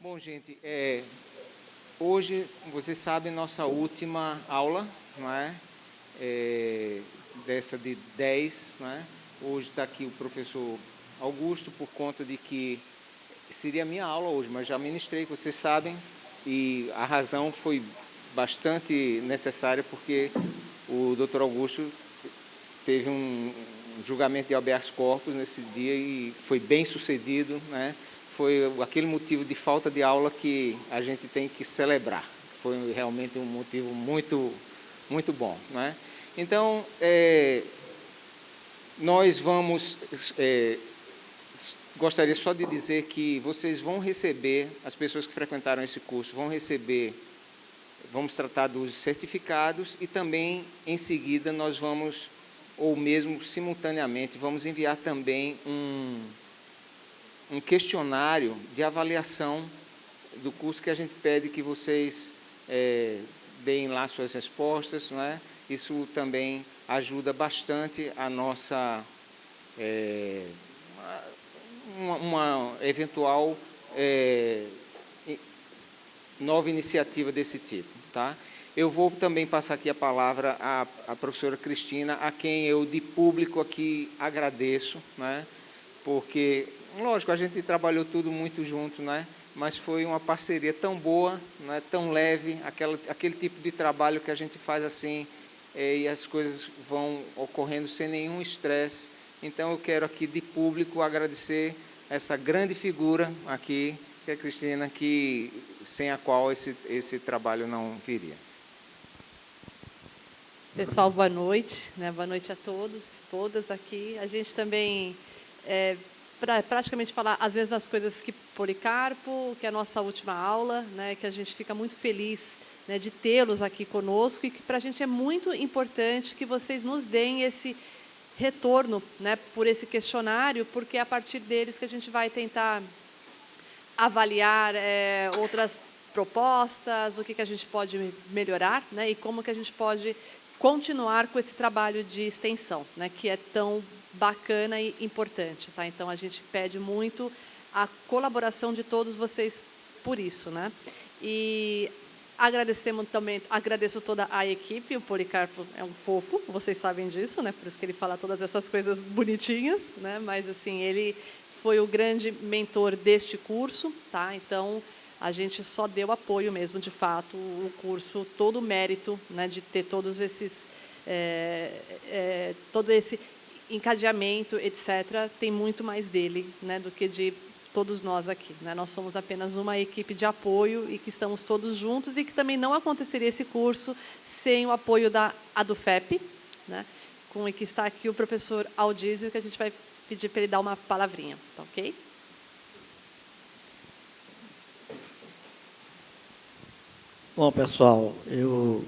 Bom, gente, hoje, vocês sabem, nossa última aula, não é? Dessa de 10, não é? Hoje está aqui o professor Augusto, por conta de que seria a minha aula hoje, mas já ministrei, vocês sabem, e a razão foi bastante necessária, porque o doutor Augusto teve um julgamento de habeas corpus nesse dia e foi bem sucedido, né? Foi aquele motivo de falta de aula que a gente tem que celebrar. Foi realmente um motivo muito, muito bom, né? Então, nós vamos... gostaria só de dizer que vocês vão receber, as pessoas que frequentaram esse curso vão receber, vamos tratar dos certificados e também, em seguida, nós vamos, ou mesmo simultaneamente, vamos enviar também um questionário de avaliação do curso que a gente pede que vocês deem lá suas respostas, não é? Isso também ajuda bastante a nossa... uma eventual nova iniciativa desse tipo, tá? Eu vou também passar aqui a palavra à professora Cristina, a quem eu de público aqui agradeço, né? Porque, lógico, a gente trabalhou tudo muito junto, né? Mas foi uma parceria tão boa, né? Tão leve, aquele tipo de trabalho que a gente faz assim, e as coisas vão ocorrendo sem nenhum estresse. Então, eu quero aqui de público agradecer essa grande figura aqui, que é a Cristina, que, sem a qual esse trabalho não viria. Pessoal, boa noite, né? Boa noite a todos, todas aqui. A gente também, para praticamente falar as mesmas coisas que Policarpo, que é a nossa última aula, né? Que a gente fica muito feliz, né, de tê-los aqui conosco e que para a gente é muito importante que vocês nos deem esse retorno, né, por esse questionário, porque é a partir deles que a gente vai tentar avaliar outras propostas, o que a gente pode melhorar, né, e como que a gente pode continuar com esse trabalho de extensão, né, que é tão bacana e importante, tá? Então a gente pede muito a colaboração de todos vocês por isso, né? E agradecemos também, agradeço toda a equipe, o Policarpo é um fofo, vocês sabem disso, né? Por isso que ele fala todas essas coisas bonitinhas, né? Mas assim, ele foi o grande mentor deste curso, tá? Então, a gente só deu apoio mesmo, de fato, o curso, todo o mérito, né, de ter todos esses, todo esse encadeamento, etc., tem muito mais dele, né, do que de todos nós aqui, né? Nós somos apenas uma equipe de apoio e que estamos todos juntos e que também não aconteceria esse curso sem o apoio da ADUFEP, né? Com o que está aqui o professor Aldísio, que a gente vai pedir para ele dar uma palavrinha, tá ok? Bom, pessoal, eu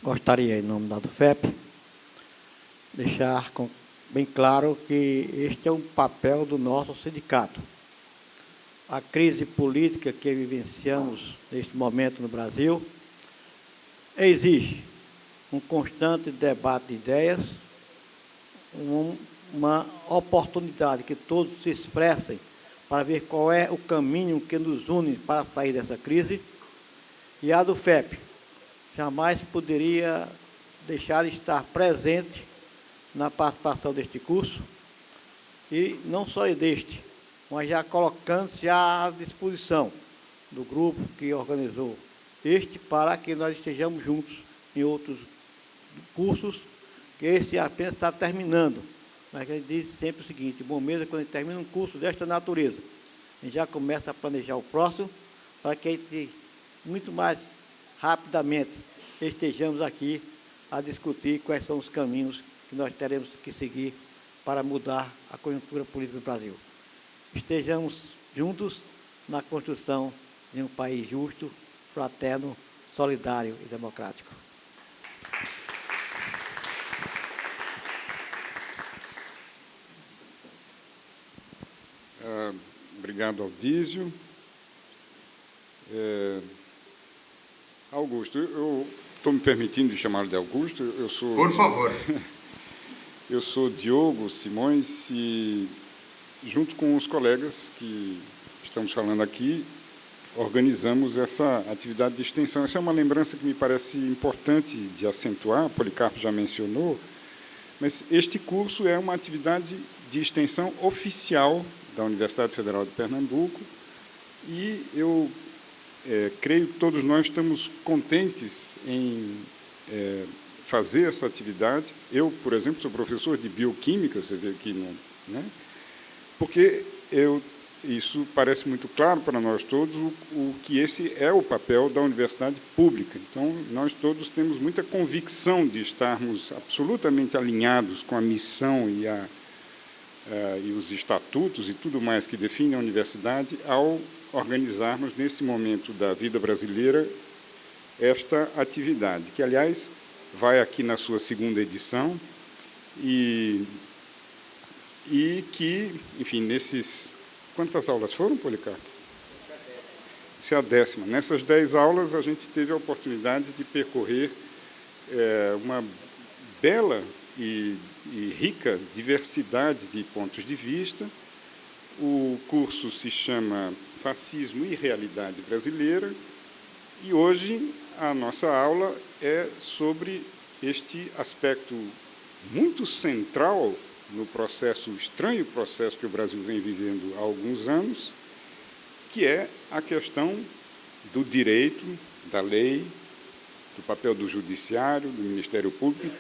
gostaria, em nome da ADUFEP, deixar bem claro que este é um papel do nosso sindicato. A crise política que vivenciamos neste momento no Brasil exige um constante debate de ideias, uma oportunidade que todos se expressem para ver qual é o caminho que nos une para sair dessa crise. E a ADUFEP jamais poderia deixar de estar presente na participação deste curso, e não só deste, mas já colocando-se à disposição do grupo que organizou este, para que nós estejamos juntos em outros cursos, que esse apenas está terminando. Mas a gente diz sempre o seguinte: bom mesmo é quando a gente termina um curso desta natureza, a gente já começa a planejar o próximo, para que a gente, muito mais rapidamente, estejamos aqui a discutir quais são os caminhos que nós teremos que seguir para mudar a conjuntura política do Brasil. Estejamos juntos na construção de um país justo, fraterno, solidário e democrático. Obrigado, Aldísio. Augusto, eu estou me permitindo chamar de Augusto. Eu sou... Por favor. Eu sou Diogo Simões e, junto com os colegas que estamos falando aqui, organizamos essa atividade de extensão. Essa é uma lembrança que me parece importante de acentuar, Policarpo já mencionou, mas este curso é uma atividade de extensão oficial da Universidade Federal de Pernambuco e eu creio que todos nós estamos contentes em fazer essa atividade. Eu, por exemplo, sou professor de bioquímica, você vê aqui, né? Porque isso parece muito claro para nós todos o que esse é o papel da universidade pública. Então, nós todos temos muita convicção de estarmos absolutamente alinhados com a missão e os estatutos e tudo mais que definem a universidade ao organizarmos, nesse momento da vida brasileira, esta atividade, que, aliás, vai aqui na sua 2ª edição e que, enfim, nesses... Quantas aulas foram, Policarpo? Essa é a 10ª. Nessas 10 aulas, a gente teve a oportunidade de percorrer uma bela e rica diversidade de pontos de vista. O curso se chama Fascismo e Realidade Brasileira, e hoje a nossa aula é sobre este aspecto muito central no estranho processo que o Brasil vem vivendo há alguns anos, que é a questão do direito, da lei, do papel do judiciário, do Ministério Público, e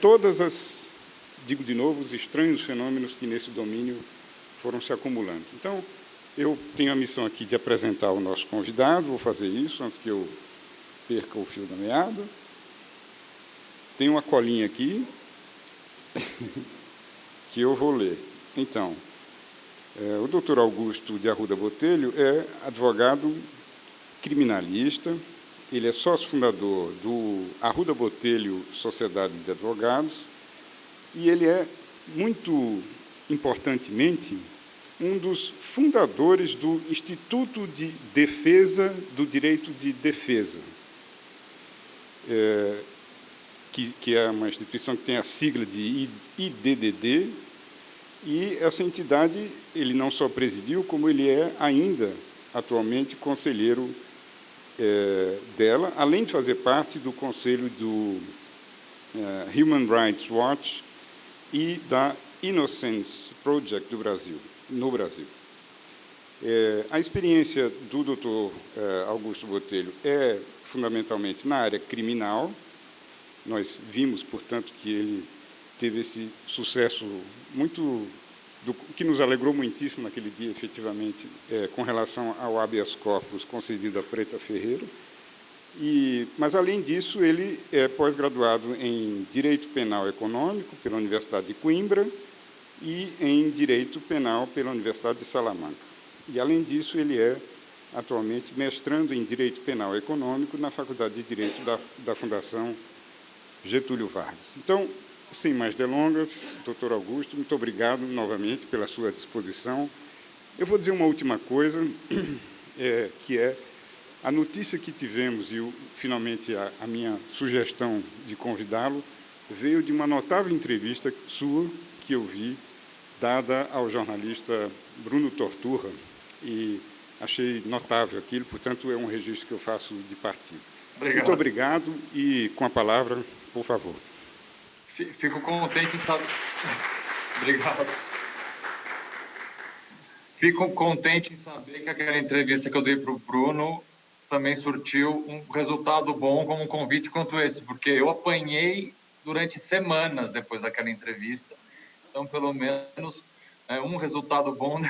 digo de novo, os estranhos fenômenos que nesse domínio foram se acumulando. Então, eu tenho a missão aqui de apresentar o nosso convidado, vou fazer isso antes que eu perca o fio da meada. Tem uma colinha aqui, que eu vou ler. Então, o doutor Augusto de Arruda Botelho é advogado criminalista, ele é sócio fundador do Arruda Botelho Sociedade de Advogados, e ele é, muito importantemente, um dos fundadores do Instituto de Defesa do Direito de Defesa, que é uma instituição que tem a sigla de IDDD, e essa entidade ele não só presidiu, como ele é ainda, atualmente, conselheiro dela, além de fazer parte do conselho do Human Rights Watch e da Innocence Project no Brasil. A experiência do Dr. Augusto Botelho é fundamentalmente na área criminal. Nós vimos, portanto, que ele teve esse sucesso que nos alegrou muitíssimo naquele dia, efetivamente, com relação ao habeas corpus concedido a Preta Ferreira. Mas, além disso, ele é pós-graduado em Direito Penal Econômico pela Universidade de Coimbra e em Direito Penal pela Universidade de Salamanca. E, além disso, ele é, atualmente, mestrando em Direito Penal Econômico na Faculdade de Direito da Fundação Getúlio Vargas. Então, sem mais delongas, doutor Augusto, muito obrigado novamente pela sua disposição. Eu vou dizer uma última coisa, que é a notícia que tivemos, e finalmente a minha sugestão de convidá-lo, veio de uma notável entrevista sua que eu vi, dada ao jornalista Bruno Torturra, e achei notável aquilo, portanto, é um registro que eu faço de partida. Obrigado. Muito obrigado, e com a palavra, por favor. Fico contente em saber... Obrigado. Fico contente em saber que aquela entrevista que eu dei para o Bruno também surtiu um resultado bom como um convite quanto esse, porque eu apanhei durante semanas depois daquela entrevista. Então, pelo menos, um resultado bom da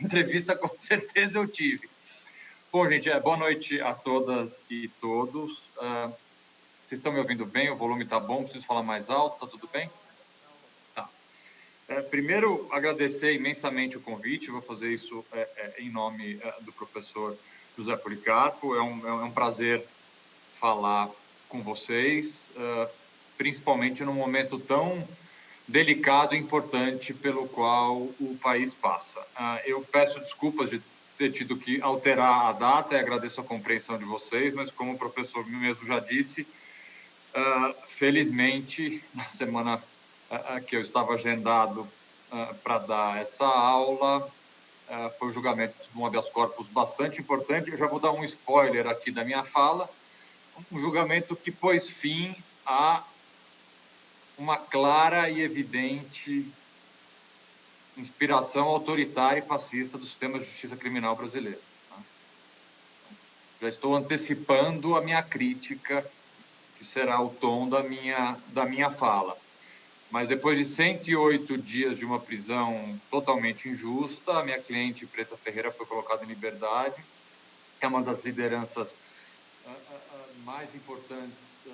entrevista com certeza eu tive. Bom, gente, boa noite a todas e todos. Vocês estão me ouvindo bem? O volume está bom? Preciso falar mais alto? Está tudo bem? Tá. Primeiro, agradecer imensamente o convite. Vou fazer isso em nome do professor José Policarpo. É um prazer falar com vocês, principalmente num momento tão delicado e importante pelo qual o país passa. Eu peço desculpas de ter tido que alterar a data e agradeço a compreensão de vocês, mas como o professor mesmo já disse, felizmente, na semana que eu estava agendado para dar essa aula, foi um julgamento de um habeas corpus bastante importante. Eu já vou dar um spoiler aqui da minha fala. Um julgamento que pôs fim a uma clara e evidente inspiração autoritária e fascista do sistema de justiça criminal brasileiro. Já estou antecipando a minha crítica, que será o tom da minha fala. Mas depois de 108 dias de uma prisão totalmente injusta, a minha cliente, Preta Ferreira, foi colocada em liberdade, que é uma das lideranças mais importantes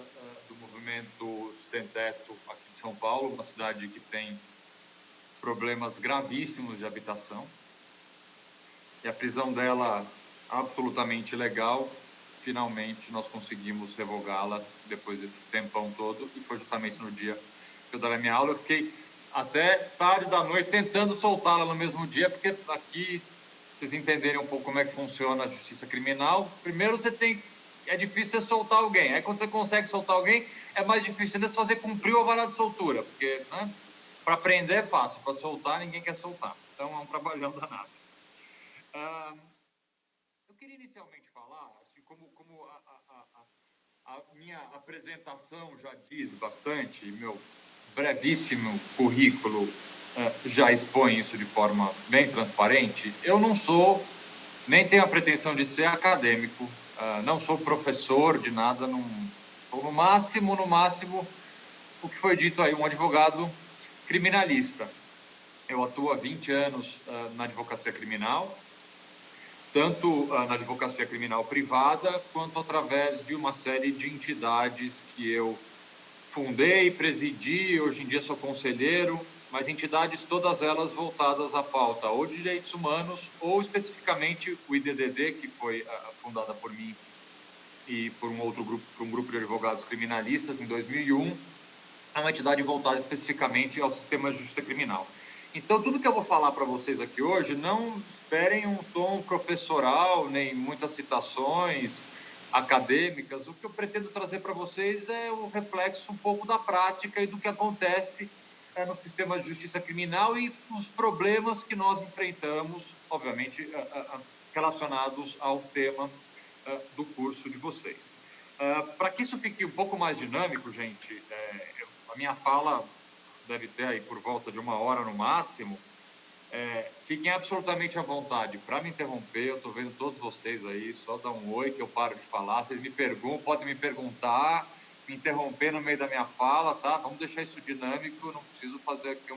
do movimento sem teto aqui em São Paulo, uma cidade que tem problemas gravíssimos de habitação. E a prisão dela, absolutamente legal, finalmente nós conseguimos revogá-la depois desse tempão todo, e foi justamente no dia que eu dava a minha aula. Eu fiquei até tarde da noite tentando soltá-la no mesmo dia, porque aqui, vocês entenderem um pouco como é que funciona a justiça criminal, primeiro é difícil você soltar alguém. Aí quando você consegue soltar alguém, é mais difícil ainda você fazer cumprir o alvará de soltura, porque, né, para prender é fácil, para soltar ninguém quer soltar. Então é um trabalhão danado. Eu queria inicialmente falar, assim, como a minha apresentação já diz bastante, meu brevíssimo currículo já expõe isso de forma bem transparente, eu não sou, nem tenho a pretensão de ser acadêmico, não sou professor de nada, no máximo, o que foi dito aí, um advogado criminalista. Eu atuo há 20 anos na advocacia criminal, tanto na advocacia criminal privada, quanto através de uma série de entidades que eu fundei, presidi, hoje em dia sou conselheiro, mas entidades todas elas voltadas à pauta ou de direitos humanos, ou especificamente o IDDD, que foi fundada por mim e por um grupo de advogados criminalistas em 2001, é uma entidade voltada especificamente ao sistema de justiça criminal. Então, tudo que eu vou falar para vocês aqui hoje, não esperem um tom professoral, nem muitas citações acadêmicas. O que eu pretendo trazer para vocês é o reflexo um pouco da prática e do que acontece no sistema de justiça criminal e os problemas que nós enfrentamos, obviamente, relacionados ao tema do curso de vocês. Para que isso fique um pouco mais dinâmico, gente, a minha fala deve ter aí por volta de 1 hora no máximo. Fiquem absolutamente à vontade para me interromper. Eu estou vendo todos vocês aí, só dá um oi que eu paro de falar. Vocês me perguntam, podem me perguntar, me interromper no meio da minha fala, tá? Vamos deixar isso dinâmico, eu não preciso fazer aqui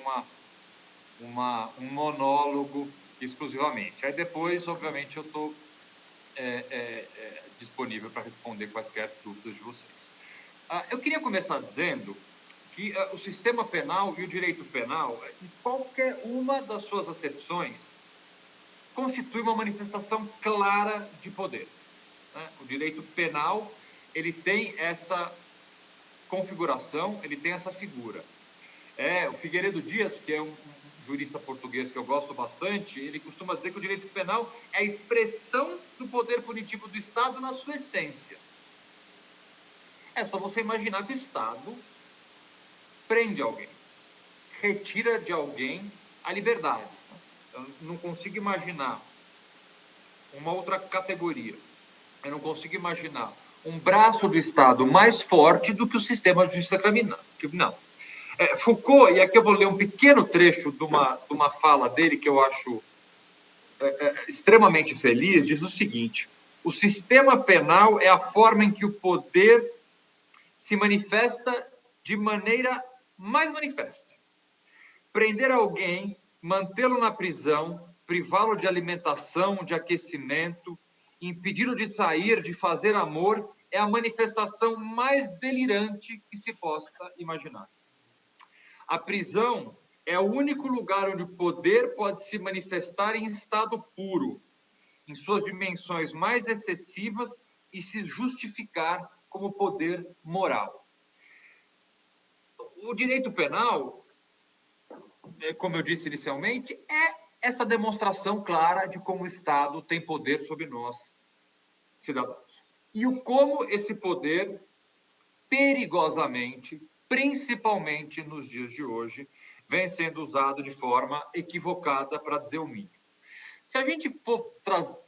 um monólogo exclusivamente. Aí depois, obviamente, eu estou disponível para responder quaisquer dúvidas de vocês. Eu queria começar dizendo que o sistema penal e o direito penal, em qualquer uma das suas acepções, constitui uma manifestação clara de poder. Né? O direito penal, ele tem essa configuração, ele tem essa figura. O Figueiredo Dias, que é um jurista português que eu gosto bastante, ele costuma dizer que o direito penal é a expressão do poder punitivo do Estado na sua essência. É só você imaginar que o Estado prende alguém, retira de alguém a liberdade. Eu não consigo imaginar uma outra categoria. Eu não consigo imaginar um braço do Estado mais forte do que o sistema de justiça criminal. Foucault, e aqui eu vou ler um pequeno trecho de uma fala dele que eu acho extremamente feliz, diz o seguinte: o sistema penal é a forma em que o poder se manifesta de maneira mais manifesta. Prender alguém, mantê-lo na prisão, privá-lo de alimentação, de aquecimento, impedi-lo de sair, de fazer amor, é a manifestação mais delirante que se possa imaginar. A prisão é o único lugar onde o poder pode se manifestar em estado puro, em suas dimensões mais excessivas e se justificar como poder moral. O direito penal, como eu disse inicialmente, é essa demonstração clara de como o Estado tem poder sobre nós, cidadãos. E o como esse poder, perigosamente, principalmente nos dias de hoje, vem sendo usado de forma equivocada, para dizer o mínimo. Se a gente for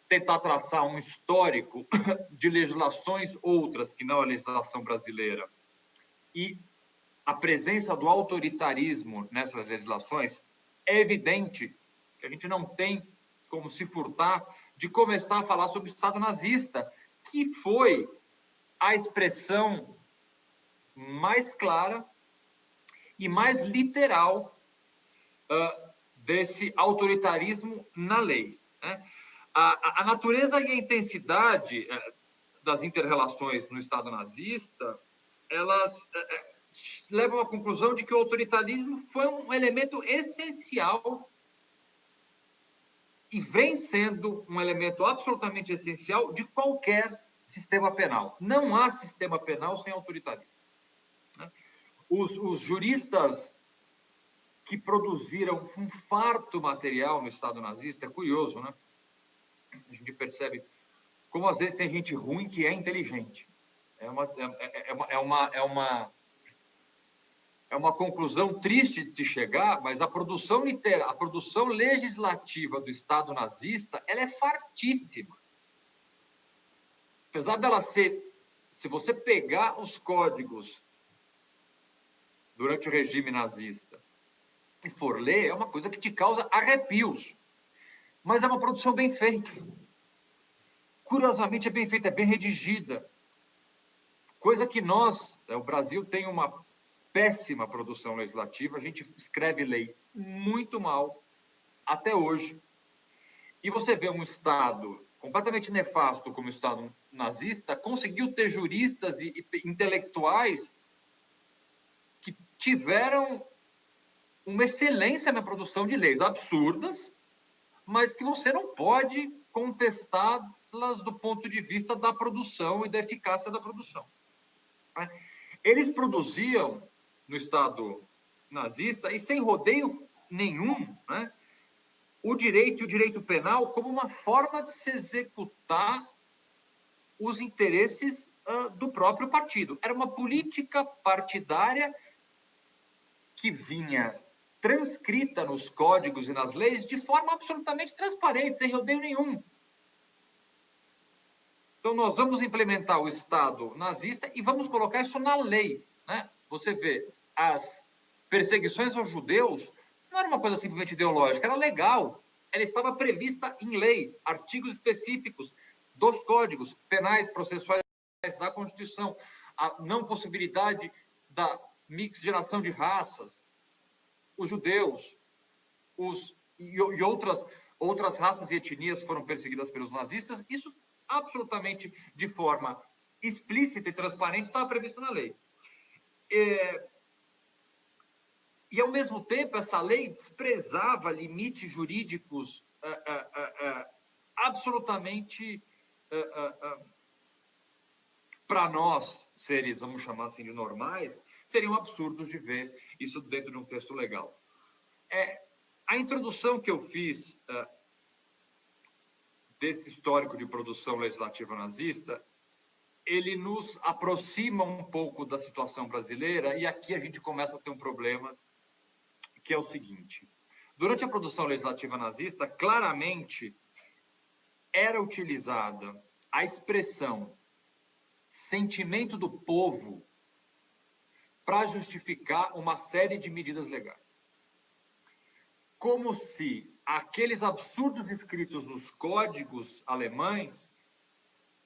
tentar traçar um histórico de legislações outras que não a legislação brasileira e a presença do autoritarismo nessas legislações, é evidente que a gente não tem como se furtar de começar a falar sobre o Estado nazista, que foi a expressão mais clara e mais literal desse autoritarismo na lei, né? A natureza e a intensidade das inter-relações no Estado nazista, elas levam à conclusão de que o autoritarismo foi um elemento essencial e vem sendo um elemento absolutamente essencial de qualquer sistema penal. Não há sistema penal sem autoritarismo, né? Os juristas que produziram um farto material no Estado nazista, é curioso, né? A gente percebe como às vezes tem gente ruim que é inteligente. É uma conclusão triste de se chegar, mas a produção legislativa do Estado nazista, ela é fartíssima. Apesar dela ser, se você pegar os códigos durante o regime nazista e for ler, é uma coisa que te causa arrepios. Mas é uma produção bem feita. Curiosamente é bem feita, é bem redigida. Coisa que nós, o Brasil tem uma péssima produção legislativa, a gente escreve lei muito mal, até hoje. E você vê um Estado completamente nefasto como o Estado nazista, conseguiu ter juristas e intelectuais que tiveram uma excelência na produção de leis absurdas, mas que você não pode contestá-las do ponto de vista da produção e da eficácia da produção. Eles produziam no Estado nazista, e sem rodeio nenhum, né, o direito e o direito penal como uma forma de se executar os interesses do próprio partido. Era uma política partidária que vinha transcrita nos códigos e nas leis de forma absolutamente transparente, sem rodeio nenhum. Então, nós vamos implementar o Estado nazista e vamos colocar isso na lei, né? Você vê, as perseguições aos judeus não era uma coisa simplesmente ideológica, era legal. Ela estava prevista em lei, artigos específicos dos códigos penais, processuais da Constituição, a não possibilidade da miscigenação de raças, os judeus, e outras raças e etnias foram perseguidas pelos nazistas. Isso absolutamente de forma explícita e transparente estava previsto na lei. E, ao mesmo tempo, essa lei desprezava limites jurídicos absolutamente, para nós, seres, vamos chamar assim, de normais, seriam absurdos de ver isso dentro de um texto legal. A introdução que eu fiz desse histórico de produção legislativa nazista, ele nos aproxima um pouco da situação brasileira, e aqui a gente começa a ter um problema, que é o seguinte: durante a produção legislativa nazista, claramente era utilizada a expressão sentimento do povo para justificar uma série de medidas legais. Como se aqueles absurdos escritos nos códigos alemães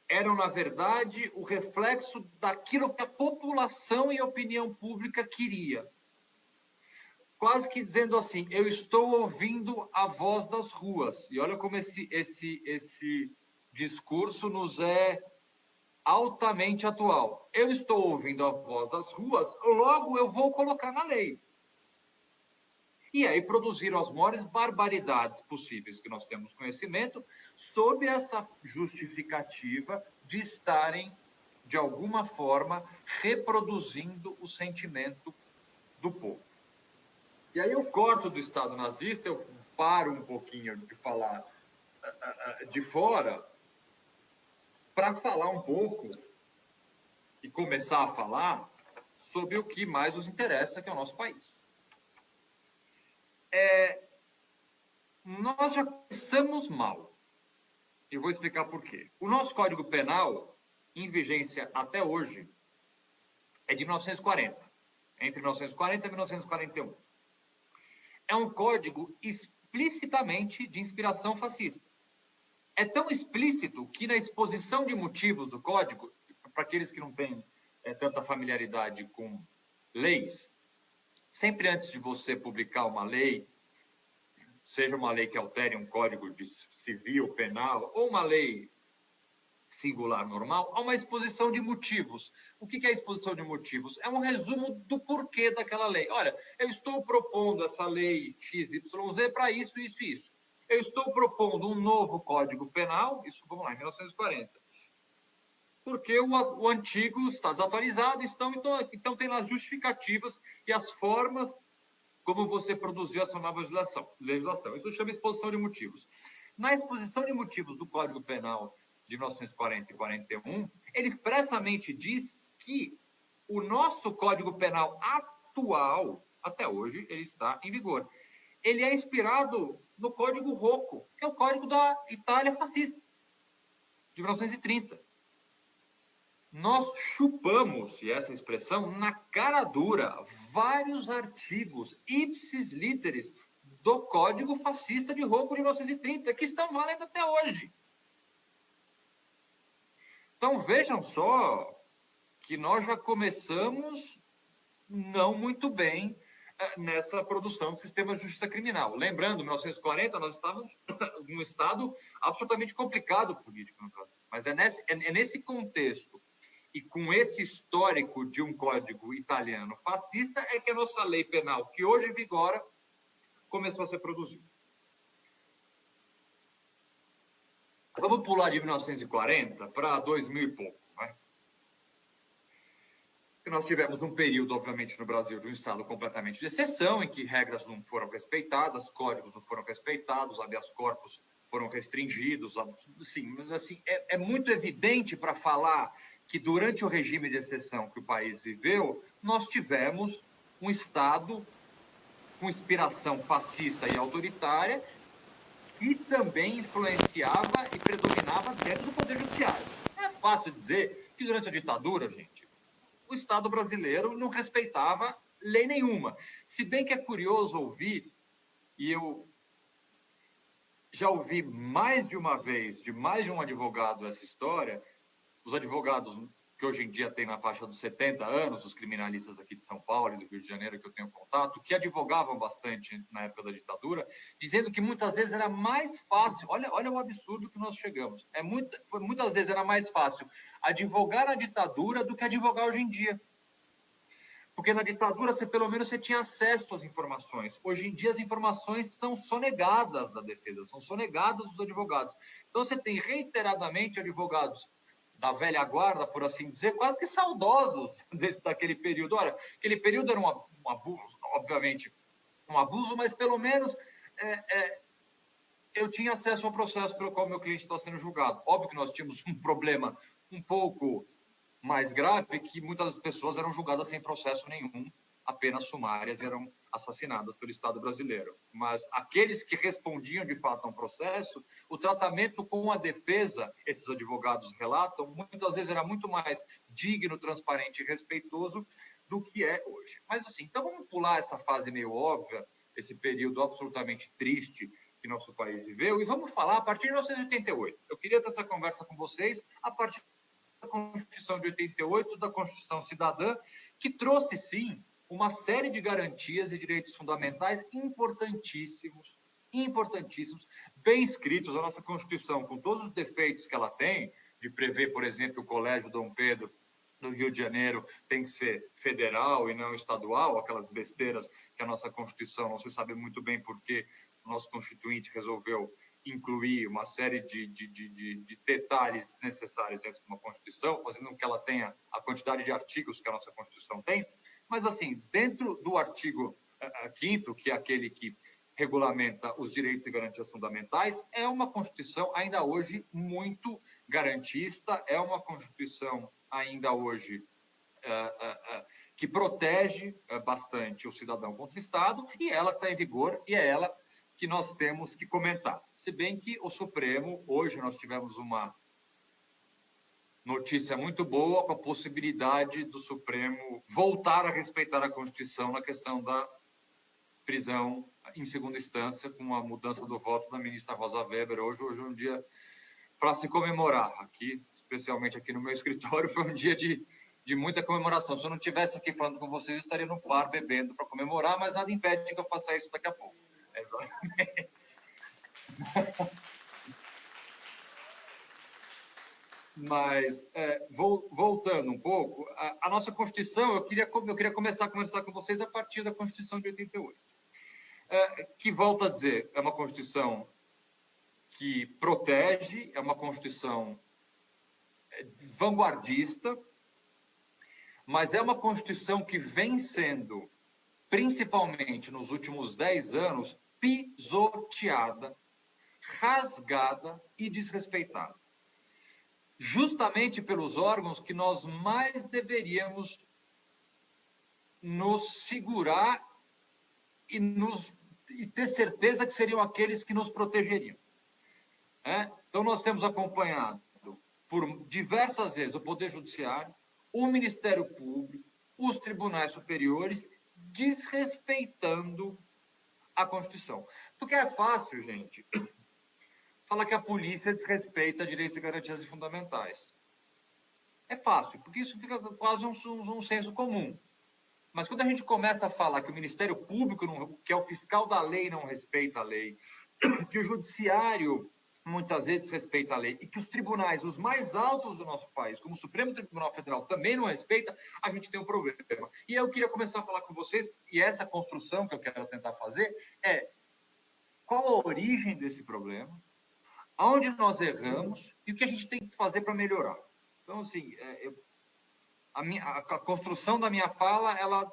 eram, na verdade, o reflexo daquilo que a população e a opinião pública queria. Quase que dizendo assim, eu estou ouvindo a voz das ruas. E olha como esse discurso nos é altamente atual. Eu estou ouvindo a voz das ruas, logo eu vou colocar na lei. E aí produziram as maiores barbaridades possíveis que nós temos conhecimento, sob essa justificativa de estarem, de alguma forma, reproduzindo o sentimento do povo. E aí eu corto do Estado nazista, eu paro um pouquinho de falar de fora, para falar um pouco e começar a falar sobre o que mais nos interessa, que é o nosso país. nós já começamos mal. E vou explicar por quê. O nosso Código Penal, em vigência até hoje, é de 1940. Entre 1940 e 1941. É um código explicitamente de inspiração fascista. É tão explícito que na exposição de motivos do código, para aqueles que não têm tanta familiaridade com leis, sempre antes de você publicar uma lei, seja uma lei que altere um código de civil, penal, ou uma lei singular normal, há uma exposição de motivos. O que é a exposição de motivos? É um resumo do porquê daquela lei. Olha, eu estou propondo essa lei XYZ para isso, isso e isso. Eu estou propondo um novo Código Penal, isso, vamos lá, em 1940. Porque o antigo está desatualizado, então tem lá as justificativas e as formas como você produziu essa nova legislação. Isso chama exposição de motivos. Na exposição de motivos do Código Penal de 1940 e 41, ele expressamente diz que o nosso Código Penal atual, até hoje, ele está em vigor. Ele é inspirado no Código Rocco, que é o Código da Itália fascista, de 1930. Nós chupamos, e essa expressão, na cara dura, vários artigos ipsis literis do Código Fascista de Rocco de 1930, que estão valendo até hoje. Então, vejam só que nós já começamos não muito bem nessa produção do sistema de justiça criminal. Lembrando, em 1940, nós estávamos num estado absolutamente complicado político no Brasil. Mas é nesse contexto e com esse histórico de um código italiano fascista é que a nossa lei penal, que hoje vigora, começou a ser produzida. Vamos pular de 1940 para 2000 e pouco. Né? Nós tivemos um período, obviamente, no Brasil, de um Estado completamente de exceção, em que regras não foram respeitadas, códigos não foram respeitados, habeas corpus foram restringidos. Assim, mas, assim, é muito evidente para falar que, durante o regime de exceção que o país viveu, nós tivemos um Estado com inspiração fascista e autoritária, que também influenciava e predominava dentro do Poder Judiciário. É fácil dizer que, durante a ditadura, gente, o Estado brasileiro não respeitava lei nenhuma. Se bem que é curioso ouvir, e eu já ouvi mais de uma vez, de mais de um advogado, essa história, os advogados que hoje em dia têm na faixa dos 70 anos, os criminalistas aqui de São Paulo e do Rio de Janeiro que eu tenho contato, que advogavam bastante na época da ditadura, dizendo que muitas vezes era mais fácil, olha o absurdo que nós chegamos, muitas vezes era mais fácil advogar na ditadura do que advogar hoje em dia. Porque na ditadura, pelo menos, você tinha acesso às informações. Hoje em dia, as informações são sonegadas da defesa, são sonegadas dos advogados. Então, você tem reiteradamente advogados da velha guarda, por assim dizer, quase que saudosos daquele período. Olha, aquele período era um abuso, obviamente, um abuso, mas pelo menos eu tinha acesso ao processo pelo qual meu cliente está sendo julgado. Óbvio que nós tínhamos um problema um pouco mais grave, que muitas pessoas eram julgadas sem processo nenhum, apenas sumárias, e eram assassinadas pelo Estado brasileiro. Mas aqueles que respondiam de fato a um processo, o tratamento com a defesa, esses advogados relatam, muitas vezes era muito mais digno, transparente e respeitoso do que é hoje. Mas assim, então vamos pular essa fase meio óbvia, esse período absolutamente triste que nosso país viveu, e vamos falar a partir de 1988. Eu queria ter essa conversa com vocês a partir da Constituição de 88, da Constituição Cidadã, que trouxe, sim, uma série de garantias e direitos fundamentais importantíssimos, bem escritos. A nossa Constituição, com todos os defeitos que ela tem, de prever, por exemplo, o Colégio Dom Pedro no Rio de Janeiro tem que ser federal e não estadual, aquelas besteiras que a nossa Constituição, não se sabe muito bem por que o nosso Constituinte resolveu incluir uma série de detalhes desnecessários dentro de uma Constituição, fazendo com que ela tenha a quantidade de artigos que a nossa Constituição tem. Mas, assim, dentro do artigo 5º, que é aquele que regulamenta os direitos e garantias fundamentais, é uma Constituição ainda hoje muito garantista, é uma Constituição ainda hoje que protege bastante o cidadão contra o Estado, e ela está em vigor, e é ela que nós temos que comentar. Se bem que o Supremo, hoje nós tivemos uma notícia muito boa com a possibilidade do Supremo voltar a respeitar a Constituição na questão da prisão em segunda instância, com a mudança do voto da ministra Rosa Weber. Hoje é um dia para se comemorar. Aqui, especialmente aqui no meu escritório, foi um dia de muita comemoração. Se eu não estivesse aqui falando com vocês, eu estaria no bar bebendo para comemorar, mas nada impede que eu faça isso daqui a pouco. Exatamente. Mas, voltando um pouco, a nossa Constituição, eu queria começar a conversar com vocês a partir da Constituição de 88. Que, volto a dizer, é uma Constituição que protege, é uma Constituição vanguardista, mas é uma Constituição que vem sendo, principalmente nos últimos 10 anos, pisoteada, rasgada e desrespeitada. Justamente pelos órgãos que nós mais deveríamos nos segurar e ter certeza que seriam aqueles que nos protegeriam. Então, nós temos acompanhado por diversas vezes o Poder Judiciário, o Ministério Público, os tribunais superiores, desrespeitando a Constituição. Porque é fácil, gente, falar que a polícia desrespeita direitos e garantias fundamentais. É fácil, porque isso fica quase um senso comum. Mas quando a gente começa a falar que o Ministério Público, que é o fiscal da lei, não respeita a lei, que o Judiciário muitas vezes respeita a lei, e que os tribunais, os mais altos do nosso país, como o Supremo Tribunal Federal, também não respeita, a gente tem um problema. E eu queria começar a falar com vocês, e essa construção que eu quero tentar fazer é qual a origem desse problema, aonde nós erramos e o que a gente tem que fazer para melhorar. Então, assim, a construção da minha fala, ela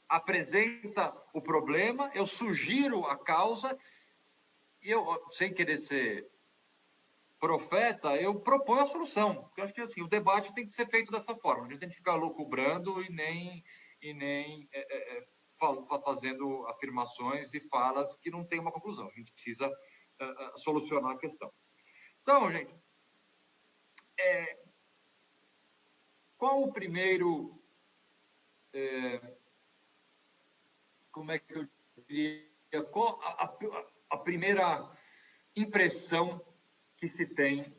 apresenta o problema, eu sugiro a causa, e eu, sem querer ser profeta, eu proponho a solução. Porque eu acho que assim, o debate tem que ser feito dessa forma. A gente tem que ficar loucubrando e nem fazendo afirmações e falas que não têm uma conclusão. A gente precisa solucionar a questão. Então, gente, qual o primeiro... como é que eu diria? Qual a primeira impressão que se tem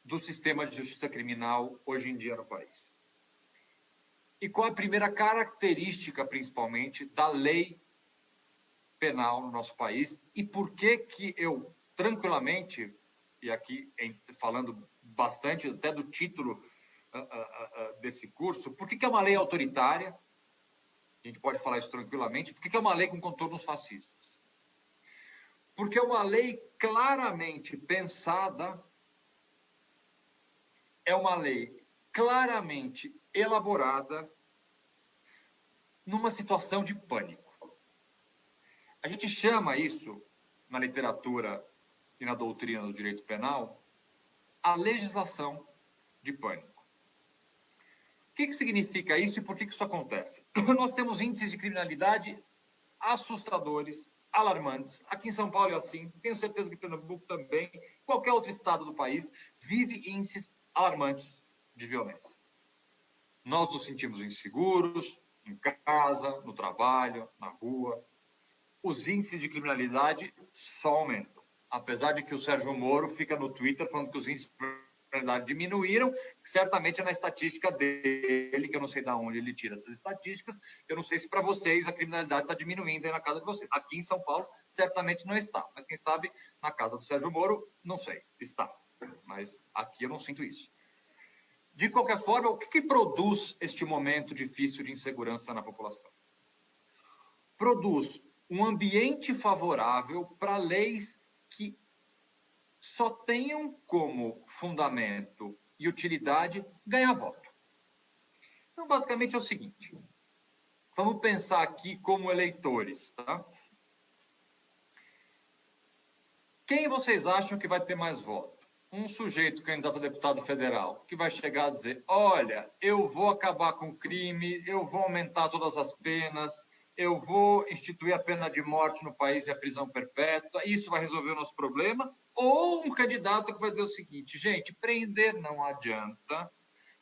do sistema de justiça criminal hoje em dia no país? E qual a primeira característica, principalmente, da lei penal no nosso país? E por que que eu, tranquilamente, e aqui falando bastante até do título desse curso, por que que é uma lei autoritária? A gente pode falar isso tranquilamente. Por que que é uma lei com contornos fascistas? Porque é uma lei claramente pensada, é uma lei claramente elaborada numa situação de pânico. A gente chama isso, na literatura e na doutrina do direito penal, a legislação de pânico. O que significa isso e por que isso acontece? Nós temos índices de criminalidade assustadores, alarmantes. Aqui em São Paulo é assim, tenho certeza que em Pernambuco também, qualquer outro estado do país, vive índices alarmantes de violência. Nós nos sentimos inseguros, em casa, no trabalho, na rua. Os índices de criminalidade só aumentam. Apesar de que o Sérgio Moro fica no Twitter falando que os índices de criminalidade diminuíram, certamente é na estatística dele, que eu não sei de onde ele tira essas estatísticas, eu não sei se para vocês a criminalidade está diminuindo aí na casa de vocês. Aqui em São Paulo, certamente não está, mas quem sabe na casa do Sérgio Moro, não sei, está. Mas aqui eu não sinto isso. De qualquer forma, o que produz este momento difícil de insegurança na população? Produz um ambiente favorável para leis que só tenham como fundamento e utilidade ganhar voto. Então, basicamente é o seguinte. Vamos pensar aqui como eleitores, tá? Quem vocês acham que vai ter mais voto? Um sujeito candidato a deputado federal que vai chegar a dizer, olha, eu vou acabar com o crime, eu vou aumentar todas as penas, eu vou instituir a pena de morte no país e a prisão perpétua, isso vai resolver o nosso problema, ou um candidato que vai dizer o seguinte, gente, prender não adianta,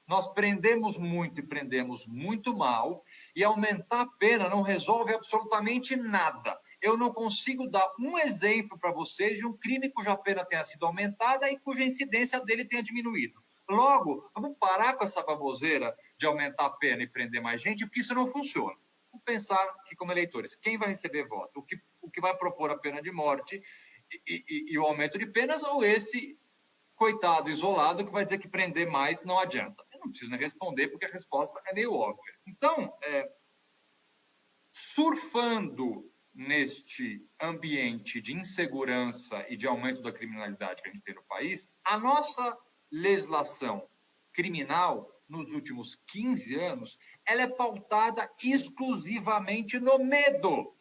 nós prendemos muito e prendemos muito mal, e aumentar a pena não resolve absolutamente nada. Eu não consigo dar um exemplo para vocês de um crime cuja pena tenha sido aumentada e cuja incidência dele tenha diminuído. Logo, vamos parar com essa baboseira de aumentar a pena e prender mais gente, porque isso não funciona. Vamos pensar que, como eleitores, quem vai receber voto? O que vai propor a pena de morte e o aumento de penas, ou esse coitado isolado que vai dizer que prender mais não adianta? Eu não preciso nem responder, porque a resposta é meio óbvia. Então, surfando neste ambiente de insegurança e de aumento da criminalidade que a gente tem no país, a nossa legislação criminal, nos últimos 15 anos, ela é pautada exclusivamente no medo.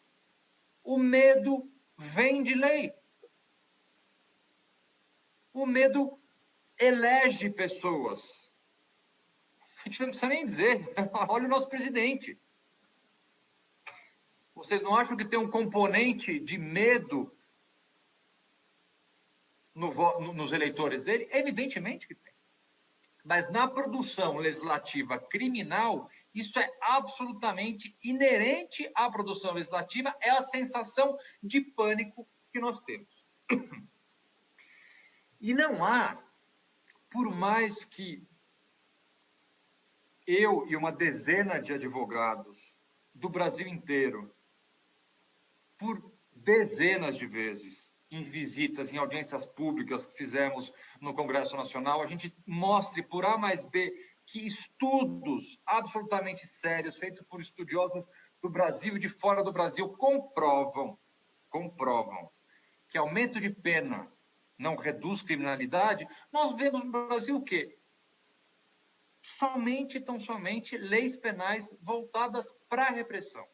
O medo vem de lei. O medo elege pessoas. A gente não precisa nem dizer. Olha o nosso presidente. Vocês não acham que tem um componente de medo nos eleitores dele? Evidentemente que tem. Mas na produção legislativa criminal, isso é absolutamente inerente à produção legislativa, é a sensação de pânico que nós temos. E não há, por mais que eu e uma dezena de advogados do Brasil inteiro, por dezenas de vezes, em visitas, em audiências públicas que fizemos no Congresso Nacional, a gente mostre por A mais B que estudos absolutamente sérios, feitos por estudiosos do Brasil e de fora do Brasil, comprovam que aumento de pena não reduz criminalidade. Nós vemos no Brasil o quê? Tão somente leis penais voltadas para a repressão,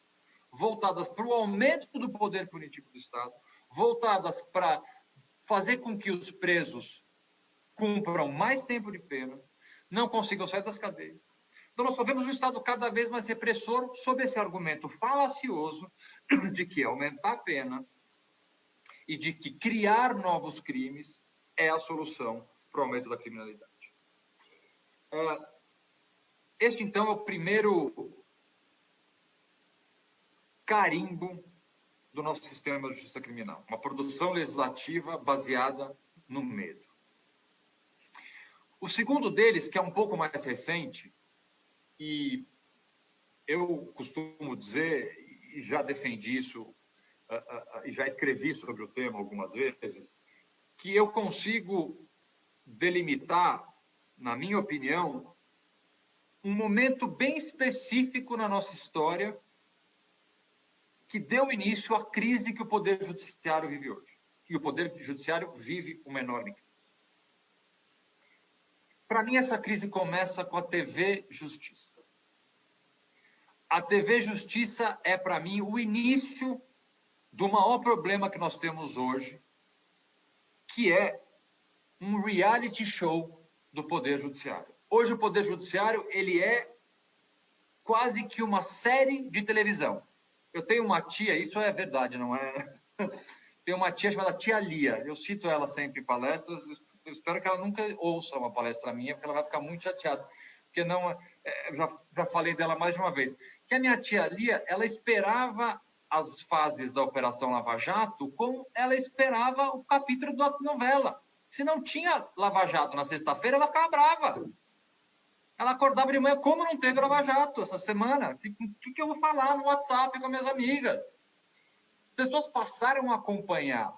voltadas para o aumento do poder punitivo do Estado, voltadas para fazer com que os presos cumpram mais tempo de pena, não consigam sair das cadeias. Então, nós só vemos um Estado cada vez mais repressor sob esse argumento falacioso de que aumentar a pena e de que criar novos crimes é a solução para o aumento da criminalidade. Este, então, é o primeiro carimbo do nosso sistema de justiça criminal. Uma produção legislativa baseada no medo. O segundo deles, que é um pouco mais recente, e eu costumo dizer, e já defendi isso, e já escrevi sobre o tema algumas vezes, que eu consigo delimitar, na minha opinião, um momento bem específico na nossa história que deu início à crise que o Poder Judiciário vive hoje. E o Poder Judiciário vive uma enorme crise. Para mim, essa crise começa com a TV Justiça. A TV Justiça é, para mim, o início do maior problema que nós temos hoje, que é um reality show do Poder Judiciário. Hoje, o Poder Judiciário ele é quase que uma série de televisão. Eu tenho uma tia, isso é verdade, não é? Tenho uma tia chamada Tia Lia. Eu cito ela sempre em palestras. Eu espero que ela nunca ouça uma palestra minha, porque ela vai ficar muito chateada. Porque não, já falei dela mais de uma vez. Que a minha tia Lia, ela esperava as fases da Operação Lava Jato como ela esperava o capítulo da novela. Se não tinha Lava Jato na sexta-feira, ela ficava brava. Ela acordava de manhã, como não teve Lava Jato essa semana? O que eu vou falar no WhatsApp com minhas amigas? As pessoas passaram a acompanhar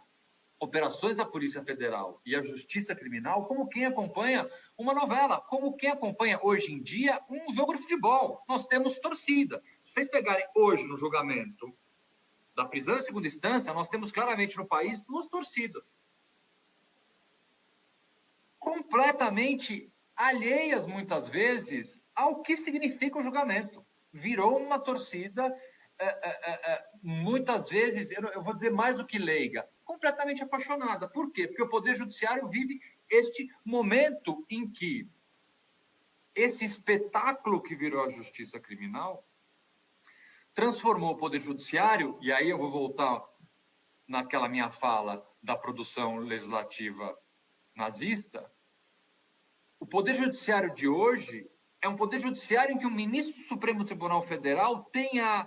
operações da Polícia Federal e a Justiça Criminal como quem acompanha uma novela, como quem acompanha hoje em dia um jogo de futebol. Nós temos torcida. Se vocês pegarem hoje no julgamento da prisão em segunda instância, nós temos claramente no país duas torcidas. Completamente alheias, muitas vezes, ao que significa o julgamento. Virou uma torcida, muitas vezes, eu vou dizer mais do que leiga, completamente apaixonada. Por quê? Porque o Poder Judiciário vive este momento em que esse espetáculo que virou a justiça criminal transformou o Poder Judiciário, e aí eu vou voltar naquela minha fala da produção legislativa nazista, o Poder Judiciário de hoje é um Poder Judiciário em que o ministro do Supremo Tribunal Federal tem a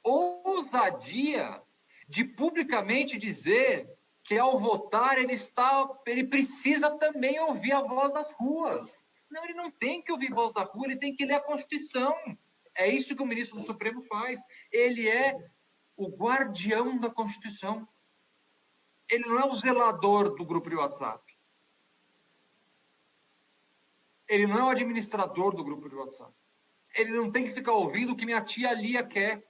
ousadia de publicamente dizer que, ao votar, ele precisa também ouvir a voz das ruas. Não, ele não tem que ouvir a voz da rua, ele tem que ler a Constituição. É isso que o ministro do Supremo faz. Ele é o guardião da Constituição. Ele não é o zelador do grupo de WhatsApp. Ele não é o administrador do grupo de WhatsApp. Ele não tem que ficar ouvindo o que minha tia Lia quer,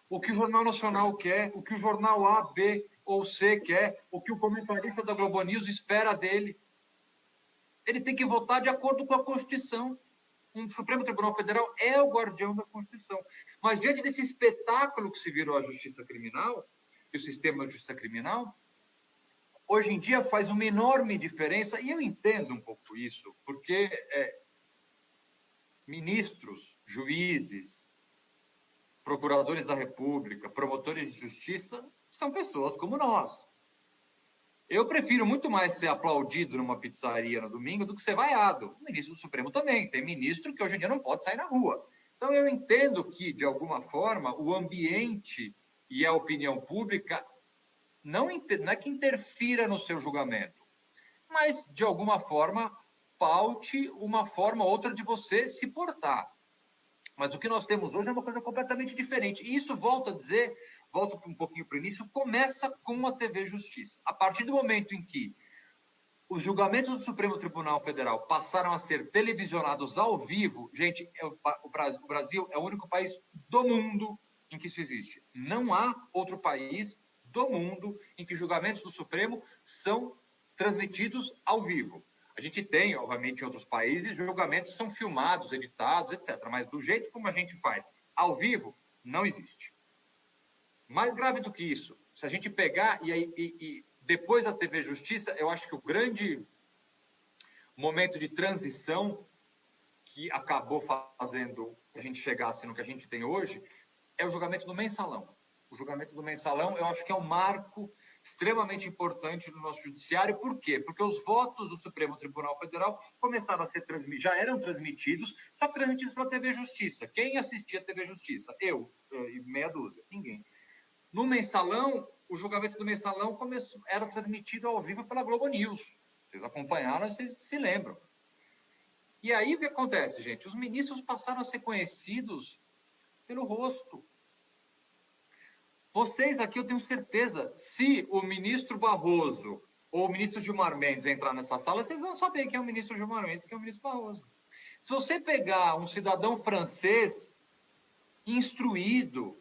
o que o Jornal Nacional quer, o que o jornal A, B ou C quer, o que o comentarista da Globo News espera dele. Ele tem que votar de acordo com a Constituição. O Supremo Tribunal Federal é o guardião da Constituição. Mas diante desse espetáculo que se virou a justiça criminal, e o sistema de justiça criminal, hoje em dia faz uma enorme diferença, e eu entendo um pouco isso, porque ministros, juízes, procuradores da República, promotores de justiça, são pessoas como nós. Eu prefiro muito mais ser aplaudido numa pizzaria no domingo do que ser vaiado. O ministro do Supremo também. Tem ministro que hoje em dia não pode sair na rua. Então eu entendo que, de alguma forma, o ambiente e a opinião pública não é que interfira no seu julgamento, mas, de alguma forma, paute uma forma ou outra de você se portar. Mas o que nós temos hoje é uma coisa completamente diferente. E isso, volto a dizer, volto um pouquinho para o início, começa com a TV Justiça. A partir do momento em que os julgamentos do Supremo Tribunal Federal passaram a ser televisionados ao vivo, gente, o Brasil é o único país do mundo em que isso existe. Não há outro país do mundo em que julgamentos do Supremo são transmitidos ao vivo. A gente tem, obviamente, em outros países, julgamentos são filmados, editados, etc. Mas do jeito como a gente faz ao vivo, não existe. Mais grave do que isso, se a gente pegar e depois da TV Justiça, eu acho que o grande momento de transição que acabou fazendo que a gente chegasse no que a gente tem hoje é o julgamento do Mensalão. O julgamento do Mensalão, eu acho que é um marco extremamente importante no nosso judiciário. Por quê? Porque os votos do Supremo Tribunal Federal começaram a ser transmitidos, já eram transmitidos, só que transmitidos pela TV Justiça. Quem assistia a TV Justiça? Eu e meia dúzia. Ninguém. No Mensalão, o julgamento do Mensalão era transmitido ao vivo pela Globo News. Vocês acompanharam, vocês se lembram. E aí o que acontece, gente? Os ministros passaram a ser conhecidos pelo rosto. Vocês aqui, eu tenho certeza, se o ministro Barroso ou o ministro Gilmar Mendes entrar nessa sala, vocês vão saber quem é o ministro Gilmar Mendes e quem é o ministro Barroso. Se você pegar um cidadão francês instruído,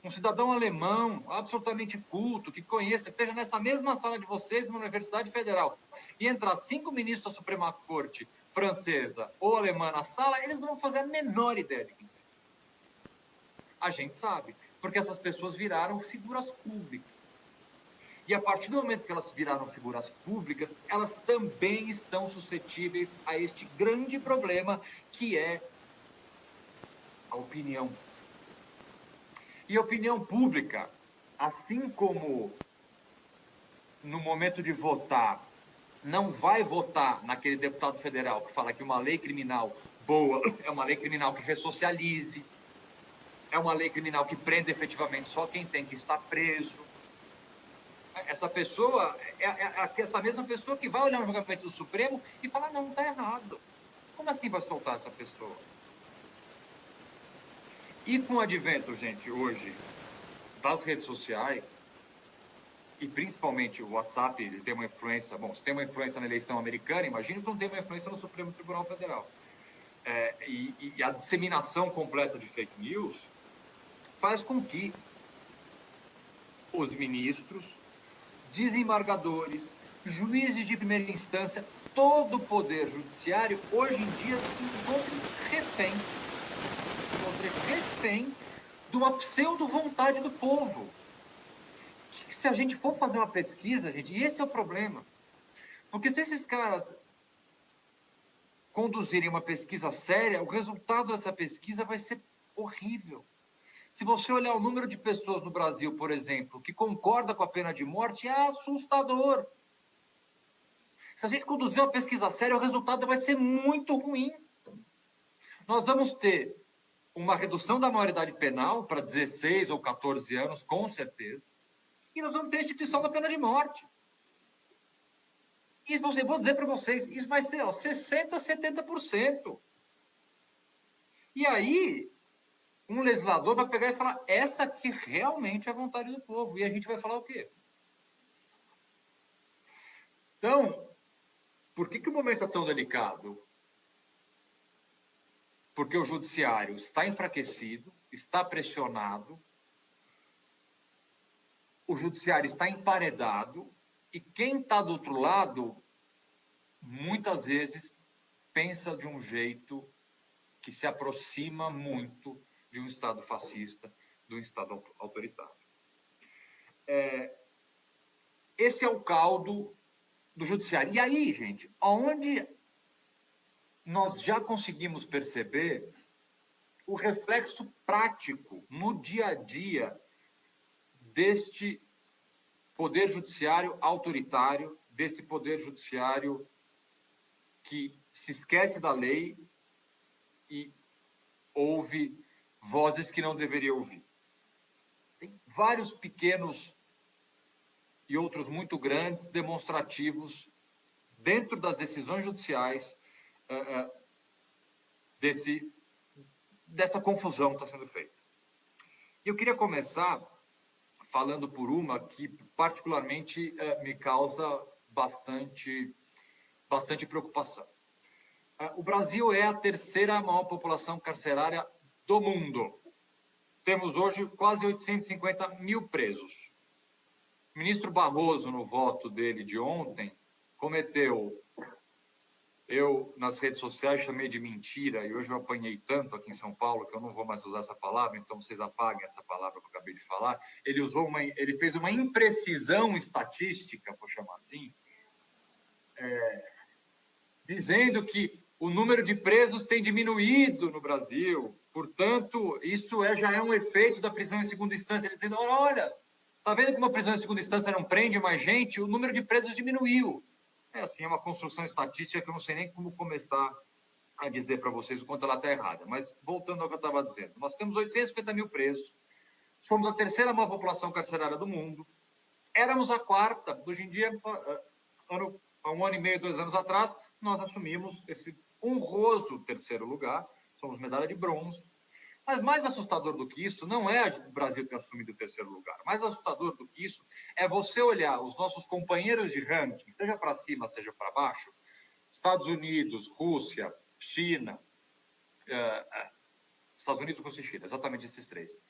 um cidadão alemão absolutamente culto, que conheça, que esteja nessa mesma sala de vocês, numa Universidade Federal, e entrar 5 ministros da Suprema Corte francesa ou alemã na sala, eles não vão fazer a menor ideia de quem é. A gente sabe, porque essas pessoas viraram figuras públicas. E a partir do momento que elas viraram figuras públicas, elas também estão suscetíveis a este grande problema, que é a opinião. E a opinião pública, assim como no momento de votar, não vai votar naquele deputado federal que fala que uma lei criminal boa é uma lei criminal que ressocialize, é uma lei criminal que prende efetivamente só quem tem que estar preso. Essa pessoa é essa mesma pessoa que vai olhar um julgamento do Supremo e falar, não, está errado. Como assim vai soltar essa pessoa? E com o advento, gente, hoje, das redes sociais, e principalmente o WhatsApp, ele tem uma influência, bom, se tem uma influência na eleição americana, imagine que não tem uma influência no Supremo Tribunal Federal. E a disseminação completa de fake news faz com que os ministros, desembargadores, juízes de primeira instância, todo o poder judiciário, hoje em dia, se encontre refém de uma pseudo-vontade do povo. Que se a gente for fazer uma pesquisa, gente, e esse é o problema, porque se esses caras conduzirem uma pesquisa séria, o resultado dessa pesquisa vai ser horrível. Se você olhar o número de pessoas no Brasil, por exemplo, que concorda com a pena de morte, é assustador. Se a gente conduzir uma pesquisa séria, o resultado vai ser muito ruim. Nós vamos ter uma redução da maioridade penal para 16 ou 14 anos, com certeza, e nós vamos ter a instituição da pena de morte. E vou dizer para vocês, isso vai ser 60%, 70%. E aí, um legislador vai pegar e falar, essa aqui realmente é a vontade do povo. E a gente vai falar o quê? Então, por que o momento é tão delicado? Porque o judiciário está enfraquecido, está pressionado, o judiciário está emparedado, e quem está do outro lado, muitas vezes, pensa de um jeito que se aproxima muito de um Estado fascista, de um Estado autoritário. Esse é o caldo do judiciário. E aí, gente, onde nós já conseguimos perceber o reflexo prático no dia a dia deste poder judiciário autoritário, desse poder judiciário que se esquece da lei e ouve vozes que não deveria ouvir. Tem vários pequenos e outros muito grandes demonstrativos dentro das decisões judiciais dessa confusão que está sendo feita. E eu queria começar falando por uma que particularmente me causa bastante preocupação. O Brasil é a terceira maior população carcerária do mundo. Temos hoje quase 850 mil presos. O ministro Barroso, no voto dele de ontem, cometeu... Eu, nas redes sociais, chamei de mentira, e hoje eu apanhei tanto aqui em São Paulo que eu não vou mais usar essa palavra, então vocês apaguem essa palavra que eu acabei de falar. Ele fez uma imprecisão estatística, vou chamar assim, dizendo que o número de presos tem diminuído no Brasil, portanto, isso já é um efeito da prisão em segunda instância. Ele dizendo, olha, está vendo que uma prisão em segunda instância não prende mais gente? O número de presos diminuiu. É assim, é uma construção estatística que eu não sei nem como começar a dizer para vocês o quanto ela está errada. Mas, voltando ao que eu estava dizendo, nós temos 850 mil presos, somos a terceira maior população carcerária do mundo, éramos a quarta. Hoje em dia, há um ano e meio, 2 anos atrás, nós assumimos esse honroso terceiro lugar, somos medalha de bronze. Mas mais assustador do que isso não é o Brasil ter assumido o terceiro lugar. Mais assustador do que isso é você olhar os nossos companheiros de ranking, seja para cima, seja para baixo, Estados Unidos, Rússia, China, Estados Unidos, Rússia e China, exatamente esses três.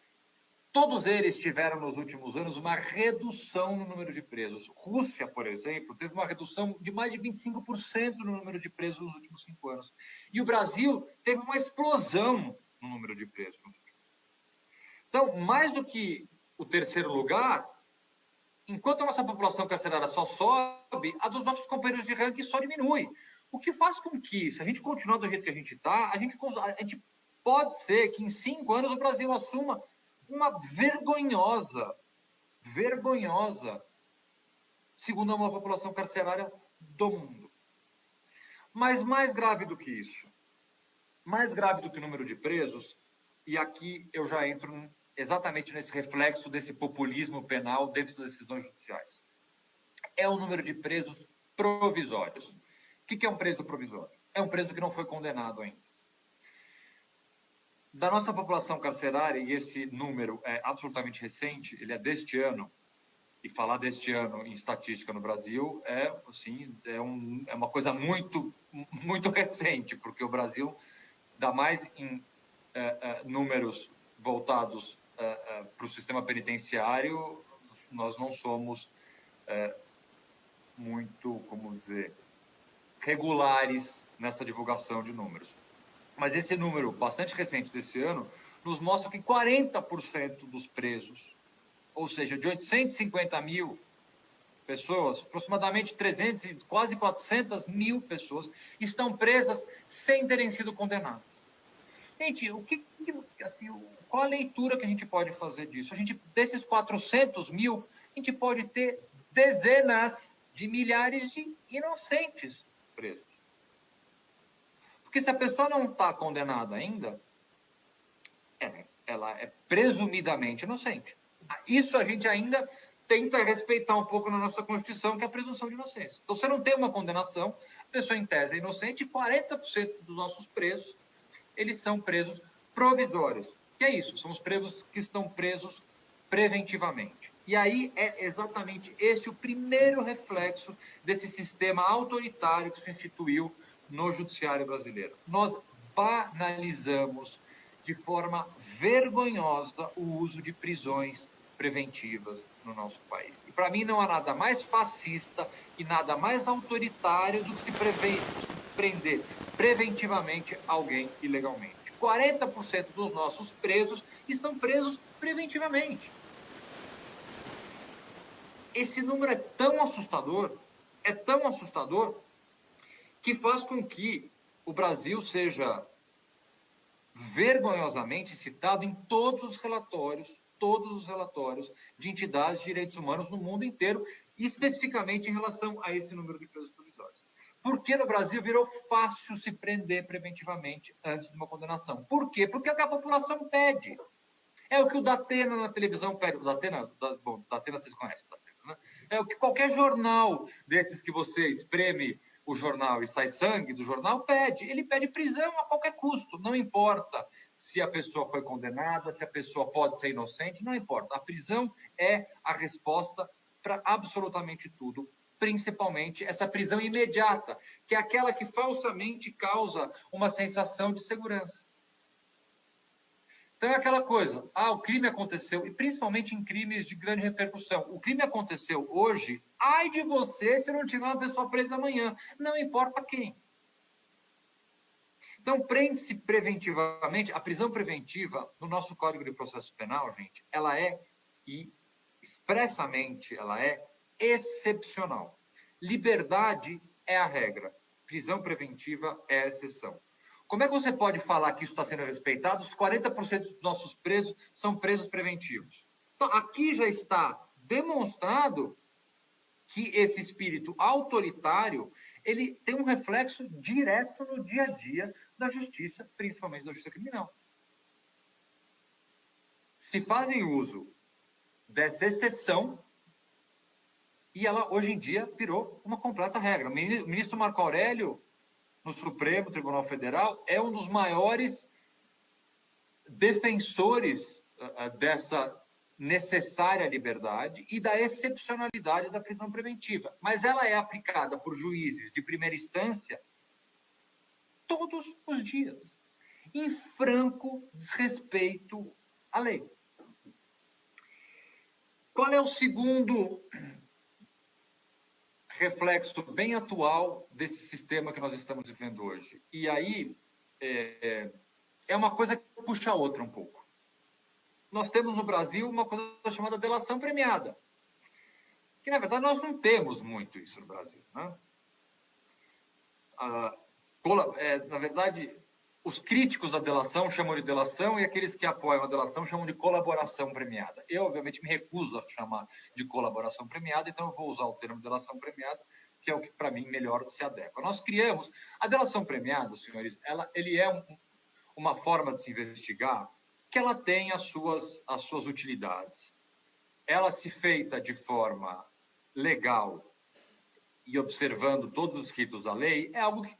Todos eles tiveram nos últimos anos uma redução no número de presos. Rússia, por exemplo, teve uma redução de mais de 25% no número de presos nos últimos 5 anos. E o Brasil teve uma explosão no número de presos. Então, mais do que o terceiro lugar, enquanto a nossa população carcerária só sobe, a dos nossos companheiros de ranking só diminui. O que faz com que, se a gente continuar do jeito que a gente está, a gente pode ser que em 5 anos o Brasil assuma uma vergonhosa segunda maior população carcerária do mundo. Mas mais grave do que isso, mais grave do que o número de presos, e aqui eu já entro exatamente nesse reflexo desse populismo penal dentro das decisões judiciais, é o número de presos provisórios. O que é um preso provisório? É um preso que não foi condenado ainda. Da nossa população carcerária, e esse número é absolutamente recente, ele é deste ano, e falar deste ano em estatística no Brasil é uma coisa muito, muito recente, porque o Brasil, dá mais em números voltados para o sistema penitenciário, nós não somos muito, como dizer, regulares nessa divulgação de números. Mas esse número bastante recente desse ano nos mostra que 40% dos presos, ou seja, de 850 mil pessoas, aproximadamente 300, quase 400 mil pessoas, estão presas sem terem sido condenadas. Gente, qual a leitura que a gente pode fazer disso? Desses 400 mil, a gente pode ter dezenas de milhares de inocentes presos. Porque se a pessoa não está condenada ainda, ela é presumidamente inocente. Isso a gente ainda tenta respeitar um pouco na nossa Constituição, que é a presunção de inocência. Então, você não tem uma condenação, a pessoa em tese é inocente, e 40% dos nossos presos, eles são presos provisórios. Que é isso? São os presos que estão presos preventivamente. E aí é exatamente esse o primeiro reflexo desse sistema autoritário que se instituiu no judiciário brasileiro. Nós banalizamos de forma vergonhosa o uso de prisões preventivas no nosso país. E para mim não há nada mais fascista e nada mais autoritário do que se prender preventivamente alguém ilegalmente. 40% dos nossos presos estão presos preventivamente. Esse número é tão assustador, que faz com que o Brasil seja vergonhosamente citado em todos os relatórios de entidades de direitos humanos no mundo inteiro, e especificamente em relação a esse número de presos provisórios. Por que no Brasil virou fácil se prender preventivamente antes de uma condenação? Por quê? Porque a população pede. É o que o Datena na televisão pede. O Datena vocês conhecem, né? É o que qualquer jornal desses que você espreme o jornal e sai sangue do jornal pede. Ele pede prisão a qualquer custo, não importa se a pessoa foi condenada, se a pessoa pode ser inocente, não importa. A prisão é a resposta para absolutamente tudo, principalmente essa prisão imediata, que é aquela que falsamente causa uma sensação de segurança. Então é aquela coisa, o crime aconteceu, e principalmente em crimes de grande repercussão. O crime aconteceu hoje, ai de você se não tiver uma pessoa presa amanhã, não importa quem. Então, prende-se preventivamente. A prisão preventiva, no nosso Código de Processo Penal, gente, ela é, e expressamente, ela é excepcional. Liberdade é a regra. Prisão preventiva é a exceção. Como é que você pode falar que isso está sendo respeitado se 40% dos nossos presos são presos preventivos? Então, aqui já está demonstrado que esse espírito autoritário, ele tem um reflexo direto no dia a dia da justiça, principalmente da justiça criminal. Se fazem uso dessa exceção, e ela hoje em dia virou uma completa regra. O ministro Marco Aurélio, no Supremo Tribunal Federal, é um dos maiores defensores dessa necessária liberdade e da excepcionalidade da prisão preventiva. Mas ela é aplicada por juízes de primeira instância todos os dias, em franco desrespeito à lei. Qual é o segundo reflexo bem atual desse sistema que nós estamos vivendo hoje? E aí é uma coisa que puxa a outra um pouco. Nós temos no Brasil uma coisa chamada delação premiada, que, na verdade, nós não temos muito isso no Brasil, né? Na verdade, os críticos da delação chamam de delação e aqueles que apoiam a delação chamam de colaboração premiada. Eu, obviamente, me recuso a chamar de colaboração premiada, então eu vou usar o termo delação premiada, que é o que, para mim, melhor se adequa. Nós criamos... A delação premiada, senhores, ele é uma forma de se investigar que ela tem as suas utilidades. Ela, se feita de forma legal e observando todos os ritos da lei, é algo que,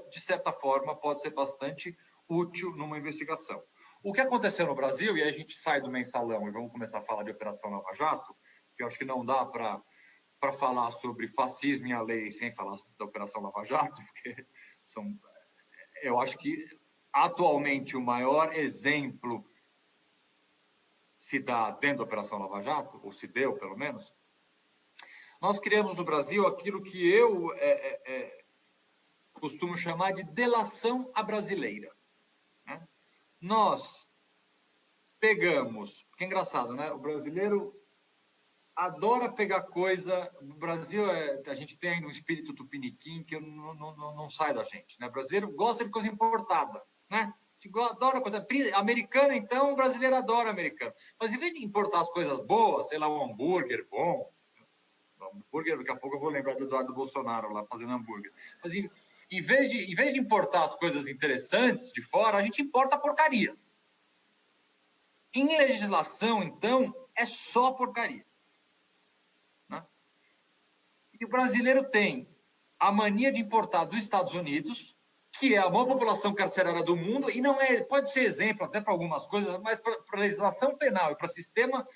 de certa forma, pode ser bastante útil numa investigação. O que aconteceu no Brasil, e aí a gente sai do mensalão e vamos começar a falar de Operação Lava Jato, que eu acho que não dá para falar sobre fascismo e a lei sem falar da Operação Lava Jato, porque eu acho que, atualmente, o maior exemplo se dá dentro da Operação Lava Jato, ou se deu, pelo menos. Nós criamos no Brasil aquilo que eu costumo chamar de delação à brasileira, né? Nós pegamos... Porque é engraçado, né? O brasileiro adora pegar coisa... No Brasil, a gente tem ainda um espírito tupiniquim que não sai da gente, né? O brasileiro gosta de coisa importada, né? que adora coisa americana, então o brasileiro adora americano. Mas em vez de importar as coisas boas, sei lá, um hambúrguer bom, hambúrguer, daqui a pouco eu vou lembrar do Eduardo Bolsonaro lá fazendo hambúrguer. Mas em vez de importar as coisas interessantes de fora, a gente importa porcaria. Em legislação, então, é só porcaria. Né? E o brasileiro tem a mania de importar dos Estados Unidos, que é a maior população carcerária do mundo, e não é, pode ser exemplo até para algumas coisas, mas para a legislação penal e para o sistema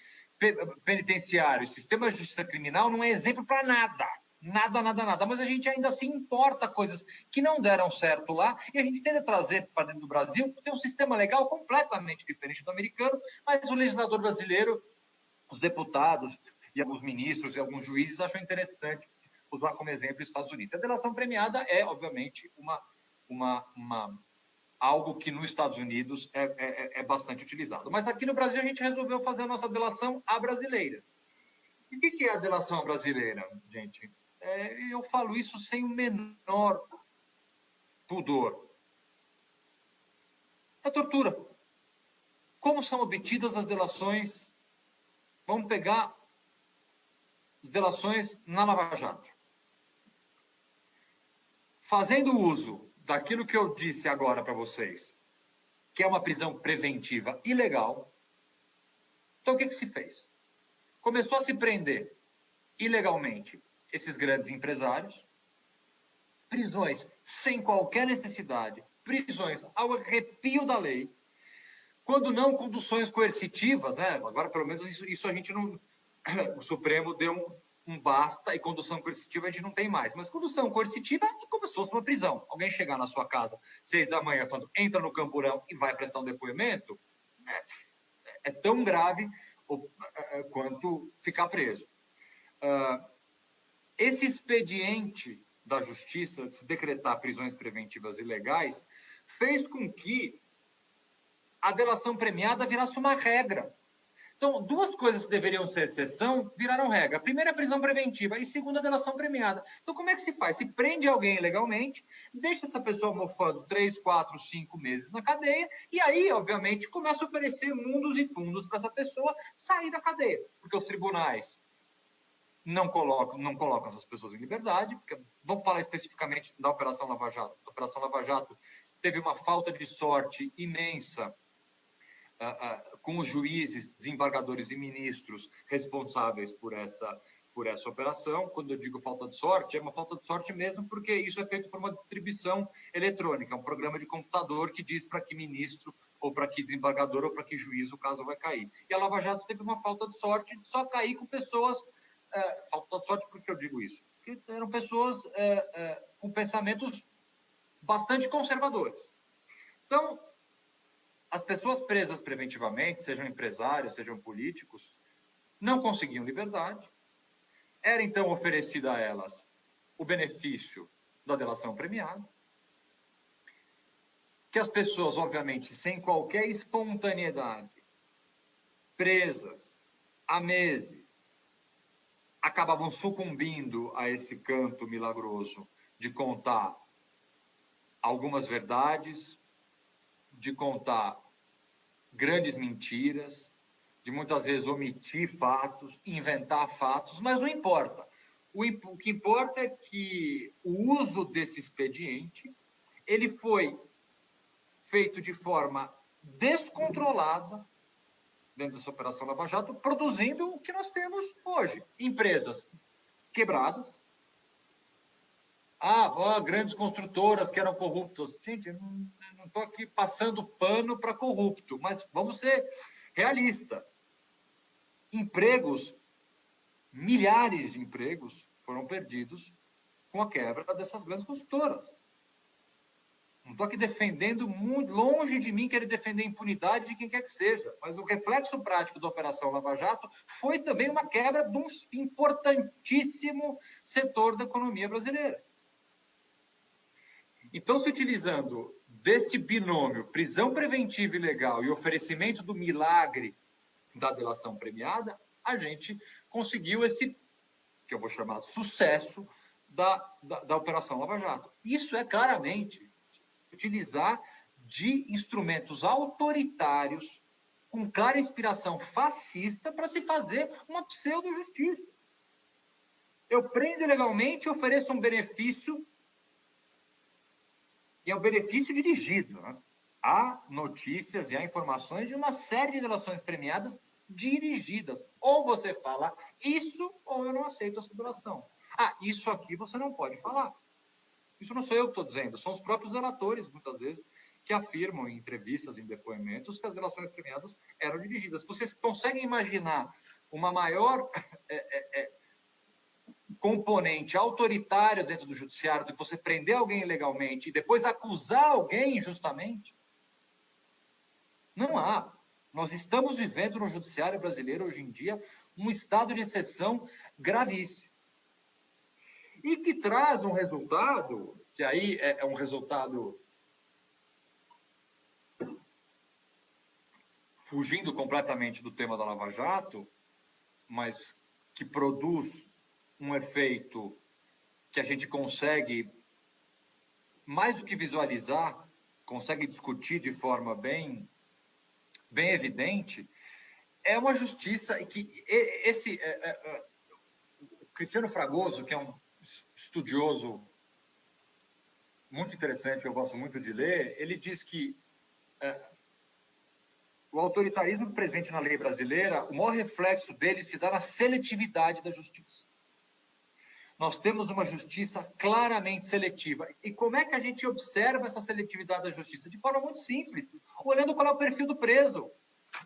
penitenciário, sistema de justiça criminal, não é exemplo para nada. Nada, nada, nada. Mas a gente ainda assim importa coisas que não deram certo lá e a gente tenta trazer para dentro do Brasil, tem um sistema legal completamente diferente do americano, mas o legislador brasileiro, os deputados e alguns ministros e alguns juízes acham interessante usar como exemplo os Estados Unidos. A delação premiada é, obviamente, algo que nos Estados Unidos é bastante utilizado. Mas aqui no Brasil a gente resolveu fazer a nossa delação à brasileira. E o que é a delação à brasileira, gente? Eu falo isso sem o menor pudor. É tortura. Como são obtidas as delações? Vamos pegar as delações na Lava Jato. Fazendo uso daquilo que eu disse agora para vocês, que é uma prisão preventiva ilegal, então o que se fez? Começou a se prender ilegalmente esses grandes empresários, prisões sem qualquer necessidade, prisões ao arrepio da lei, quando não conduções coercitivas, né? Agora pelo menos isso a gente não... O Supremo deu um basta e condução coercitiva a gente não tem mais. Mas condução coercitiva é como se fosse uma prisão. Alguém chegar na sua casa 6 da manhã falando, entra no camburão e vai prestar um depoimento, é tão grave quanto ficar preso. Esse expediente da justiça de se decretar prisões preventivas ilegais fez com que a delação premiada virasse uma regra. Então, duas coisas que deveriam ser exceção viraram regra. A primeira é a prisão preventiva e a segunda a delação premiada. Então, como é que se faz? Se prende alguém ilegalmente, deixa essa pessoa mofando 3, 4, 5 meses na cadeia e aí, obviamente, começa a oferecer mundos e fundos para essa pessoa sair da cadeia. Porque os tribunais não colocam essas pessoas em liberdade. Porque, vamos falar especificamente da Operação Lava Jato. A Operação Lava Jato teve uma falta de sorte imensa com os juízes, desembargadores e ministros responsáveis por essa operação. Quando eu digo falta de sorte, é uma falta de sorte mesmo, porque isso é feito por uma distribuição eletrônica, um programa de computador que diz para que ministro, ou para que desembargador, ou para que juiz o caso vai cair. E a Lava Jato teve uma falta de sorte de só cair com pessoas... falta de sorte, por que eu digo isso? Porque eram pessoas com pensamentos bastante conservadores. Então, as pessoas presas preventivamente, sejam empresários, sejam políticos, não conseguiam liberdade. Era, então, oferecido a elas o benefício da delação premiada, que as pessoas, obviamente, sem qualquer espontaneidade, presas há meses, acabavam sucumbindo a esse canto milagroso de contar algumas verdades, de contar grandes mentiras, de muitas vezes omitir fatos, inventar fatos, mas não importa. O que importa é que o uso desse expediente ele foi feito de forma descontrolada dentro dessa Operação Lava Jato, produzindo o que nós temos hoje. Empresas quebradas, grandes construtoras que eram corruptas. Gente, eu não estou aqui passando pano para corrupto, mas vamos ser realistas. Empregos, milhares de empregos foram perdidos com a quebra dessas grandes construtoras. Não estou aqui defendendo, muito longe de mim querer defender a impunidade de quem quer que seja, mas o reflexo prático da Operação Lava Jato foi também uma quebra de um importantíssimo setor da economia brasileira. Então, se utilizando deste binômio, prisão preventiva ilegal e oferecimento do milagre da delação premiada, a gente conseguiu esse, que eu vou chamar sucesso, da Operação Lava Jato. Isso é claramente utilizar de instrumentos autoritários com clara inspiração fascista para se fazer uma pseudo-justiça. Eu prendo ilegalmente e ofereço um benefício, e é um benefício dirigido. Né? Há notícias e há informações de uma série de delações premiadas dirigidas. Ou você fala isso, ou eu não aceito essa delação. Ah, isso aqui você não pode falar. Isso não sou eu que estou dizendo, são os próprios relatores, muitas vezes, que afirmam em entrevistas, em depoimentos, que as delações premiadas eram dirigidas. Vocês conseguem imaginar uma maior componente autoritário dentro do judiciário do que você prender alguém ilegalmente e depois acusar alguém injustamente? Não há. Nós estamos vivendo no judiciário brasileiro, hoje em dia, um estado de exceção gravíssimo. E que traz um resultado, que aí é um resultado fugindo completamente do tema da Lava Jato, mas que produz um efeito que a gente consegue, mais do que visualizar, consegue discutir de forma bem evidente, é uma justiça que o Cristiano Fragoso, que é um estudioso muito interessante, que eu gosto muito de ler, ele diz que o autoritarismo presente na lei brasileira, o maior reflexo dele se dá na seletividade da justiça. Nós temos uma justiça claramente seletiva. E como é que a gente observa essa seletividade da justiça? De forma muito simples, olhando qual é o perfil do preso.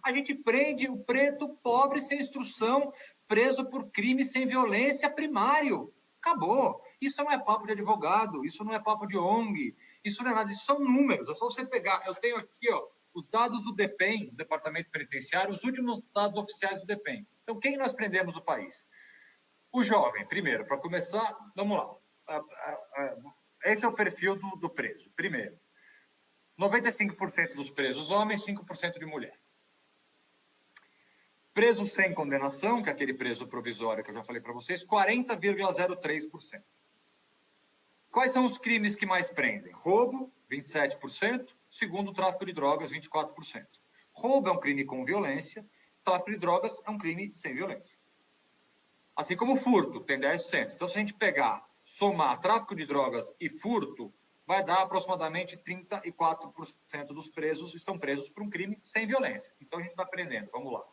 A gente prende o preto, pobre, sem instrução, preso por crime sem violência primário. Acabou. Isso não é papo de advogado, isso não é papo de ONG, isso não é nada, isso são números. É só você pegar, eu tenho aqui os dados do DEPEN, do Departamento Penitenciário, os últimos dados oficiais do DEPEN. Então, quem nós prendemos no país? O jovem, primeiro, para começar, vamos lá. Esse é o perfil do preso. Primeiro, 95% dos presos homens, 5% de mulher. Preso sem condenação, que é aquele preso provisório que eu já falei para vocês, 40,03%. Quais são os crimes que mais prendem? Roubo, 27%. Segundo, tráfico de drogas, 24%. Roubo é um crime com violência. Tráfico de drogas é um crime sem violência. Assim como furto, tem 10%. Então, se a gente pegar, somar tráfico de drogas e furto, vai dar aproximadamente 34% dos presos estão presos por um crime sem violência. Então, a gente está prendendo, vamos lá.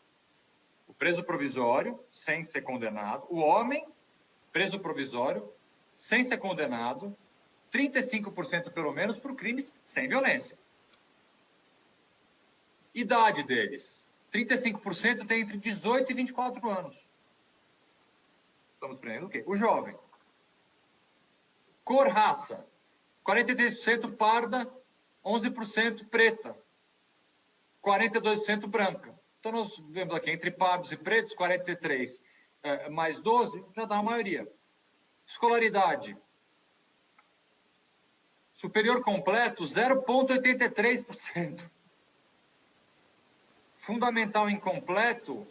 O preso provisório, sem ser condenado. O homem, preso provisório, sem ser condenado. 35% pelo menos por crimes sem violência. Idade deles. 35% tem entre 18 e 24 anos. Estamos prendendo o quê? O jovem. Cor, raça. 43% parda, 11% preta. 42% branca. Então, nós vemos aqui, entre pardos e pretos, 43 mais 12, já dá a maioria. Escolaridade. Superior completo, 0,83%. Fundamental incompleto,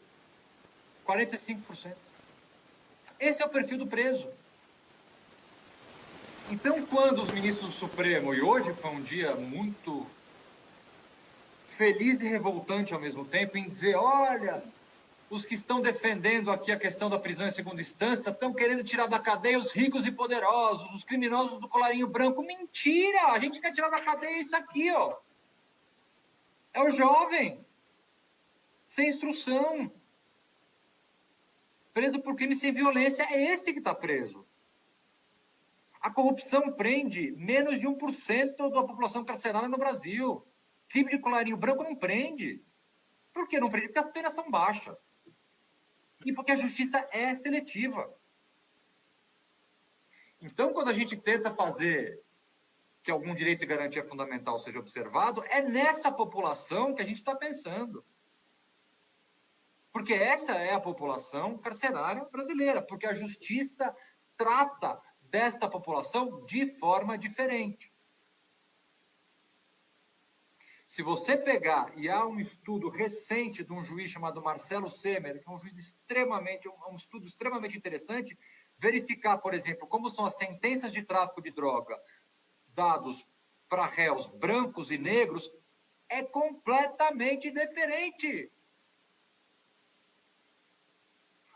45%. Esse é o perfil do preso. Então, quando os ministros do Supremo, e hoje foi um dia muito feliz e revoltante ao mesmo tempo, em dizer, olha, os que estão defendendo aqui a questão da prisão em segunda instância estão querendo tirar da cadeia os ricos e poderosos, os criminosos do colarinho branco. Mentira! A gente quer tirar da cadeia isso aqui, ó. É o jovem, sem instrução, preso por crime sem violência, é esse que está preso. A corrupção prende menos de 1% da população carcerária no Brasil. Crime de colarinho branco não prende. Por que não prende? Porque as penas são baixas. E porque a justiça é seletiva. Então, quando a gente tenta fazer que algum direito de garantia fundamental seja observado, é nessa população que a gente está pensando. Porque essa é a população carcerária brasileira, porque a justiça trata desta população de forma diferente. Se você pegar, e há um estudo recente de um juiz chamado Marcelo Semer, que é um juiz um estudo extremamente interessante, verificar, por exemplo, como são as sentenças de tráfico de droga dados para réus brancos e negros é completamente diferente.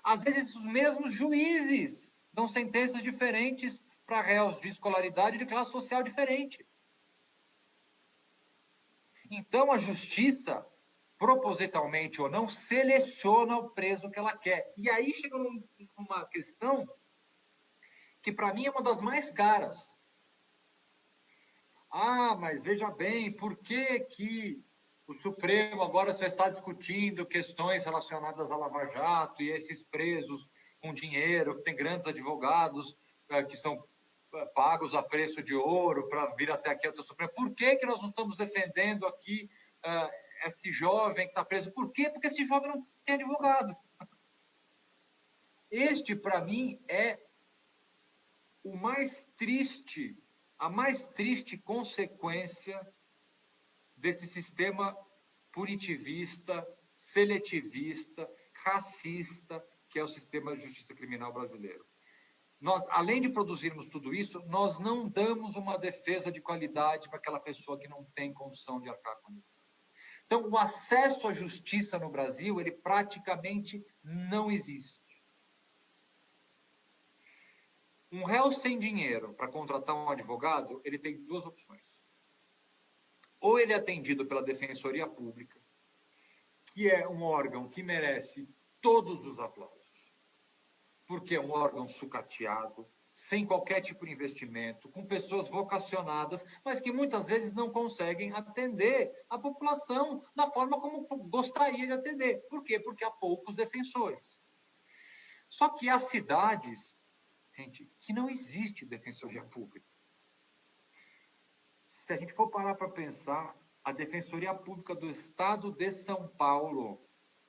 Às vezes, os mesmos juízes dão sentenças diferentes para réus de escolaridade de classe social diferente. Então, a justiça, propositalmente ou não, seleciona o preso que ela quer. E aí chega numa questão que, para mim, é uma das mais caras. Ah, mas veja bem, por que o Supremo agora só está discutindo questões relacionadas à Lava Jato e esses presos com dinheiro, que tem grandes advogados que são pagos a preço de ouro para vir até aqui ao Supremo? Por que nós não estamos defendendo aqui esse jovem que está preso? Por quê? Porque esse jovem não tem advogado. Este, para mim, é o mais triste, a mais triste consequência desse sistema punitivista, seletivista, racista, que é o sistema de justiça criminal brasileiro. Nós, além de produzirmos tudo isso, nós não damos uma defesa de qualidade para aquela pessoa que não tem condição de arcar com isso. Então, o acesso à justiça no Brasil, ele praticamente não existe. Um réu sem dinheiro para contratar um advogado, ele tem duas opções. Ou ele é atendido pela Defensoria Pública, que é um órgão que merece todos os aplausos, porque é um órgão sucateado, sem qualquer tipo de investimento, com pessoas vocacionadas, mas que muitas vezes não conseguem atender a população da forma como gostaria de atender. Por quê? Porque há poucos defensores. Só que há cidades, gente, que não existe defensoria pública. Se a gente for parar para pensar, a Defensoria Pública do Estado de São Paulo,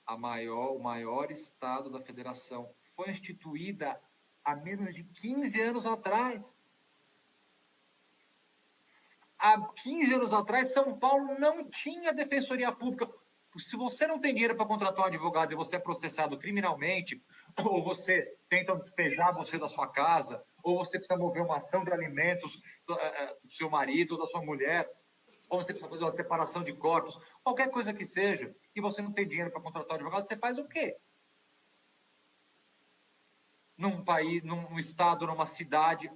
o maior estado da federação, foi instituída há menos de 15 anos atrás. Há 15 anos atrás, São Paulo não tinha defensoria pública. Se você não tem dinheiro para contratar um advogado e você é processado criminalmente, ou você tentam despejar você da sua casa, ou você precisa mover uma ação de alimentos do seu marido ou da sua mulher, ou você precisa fazer uma separação de corpos, qualquer coisa que seja, e você não tem dinheiro para contratar um advogado, você faz o quê? Num país, num estado, numa cidade,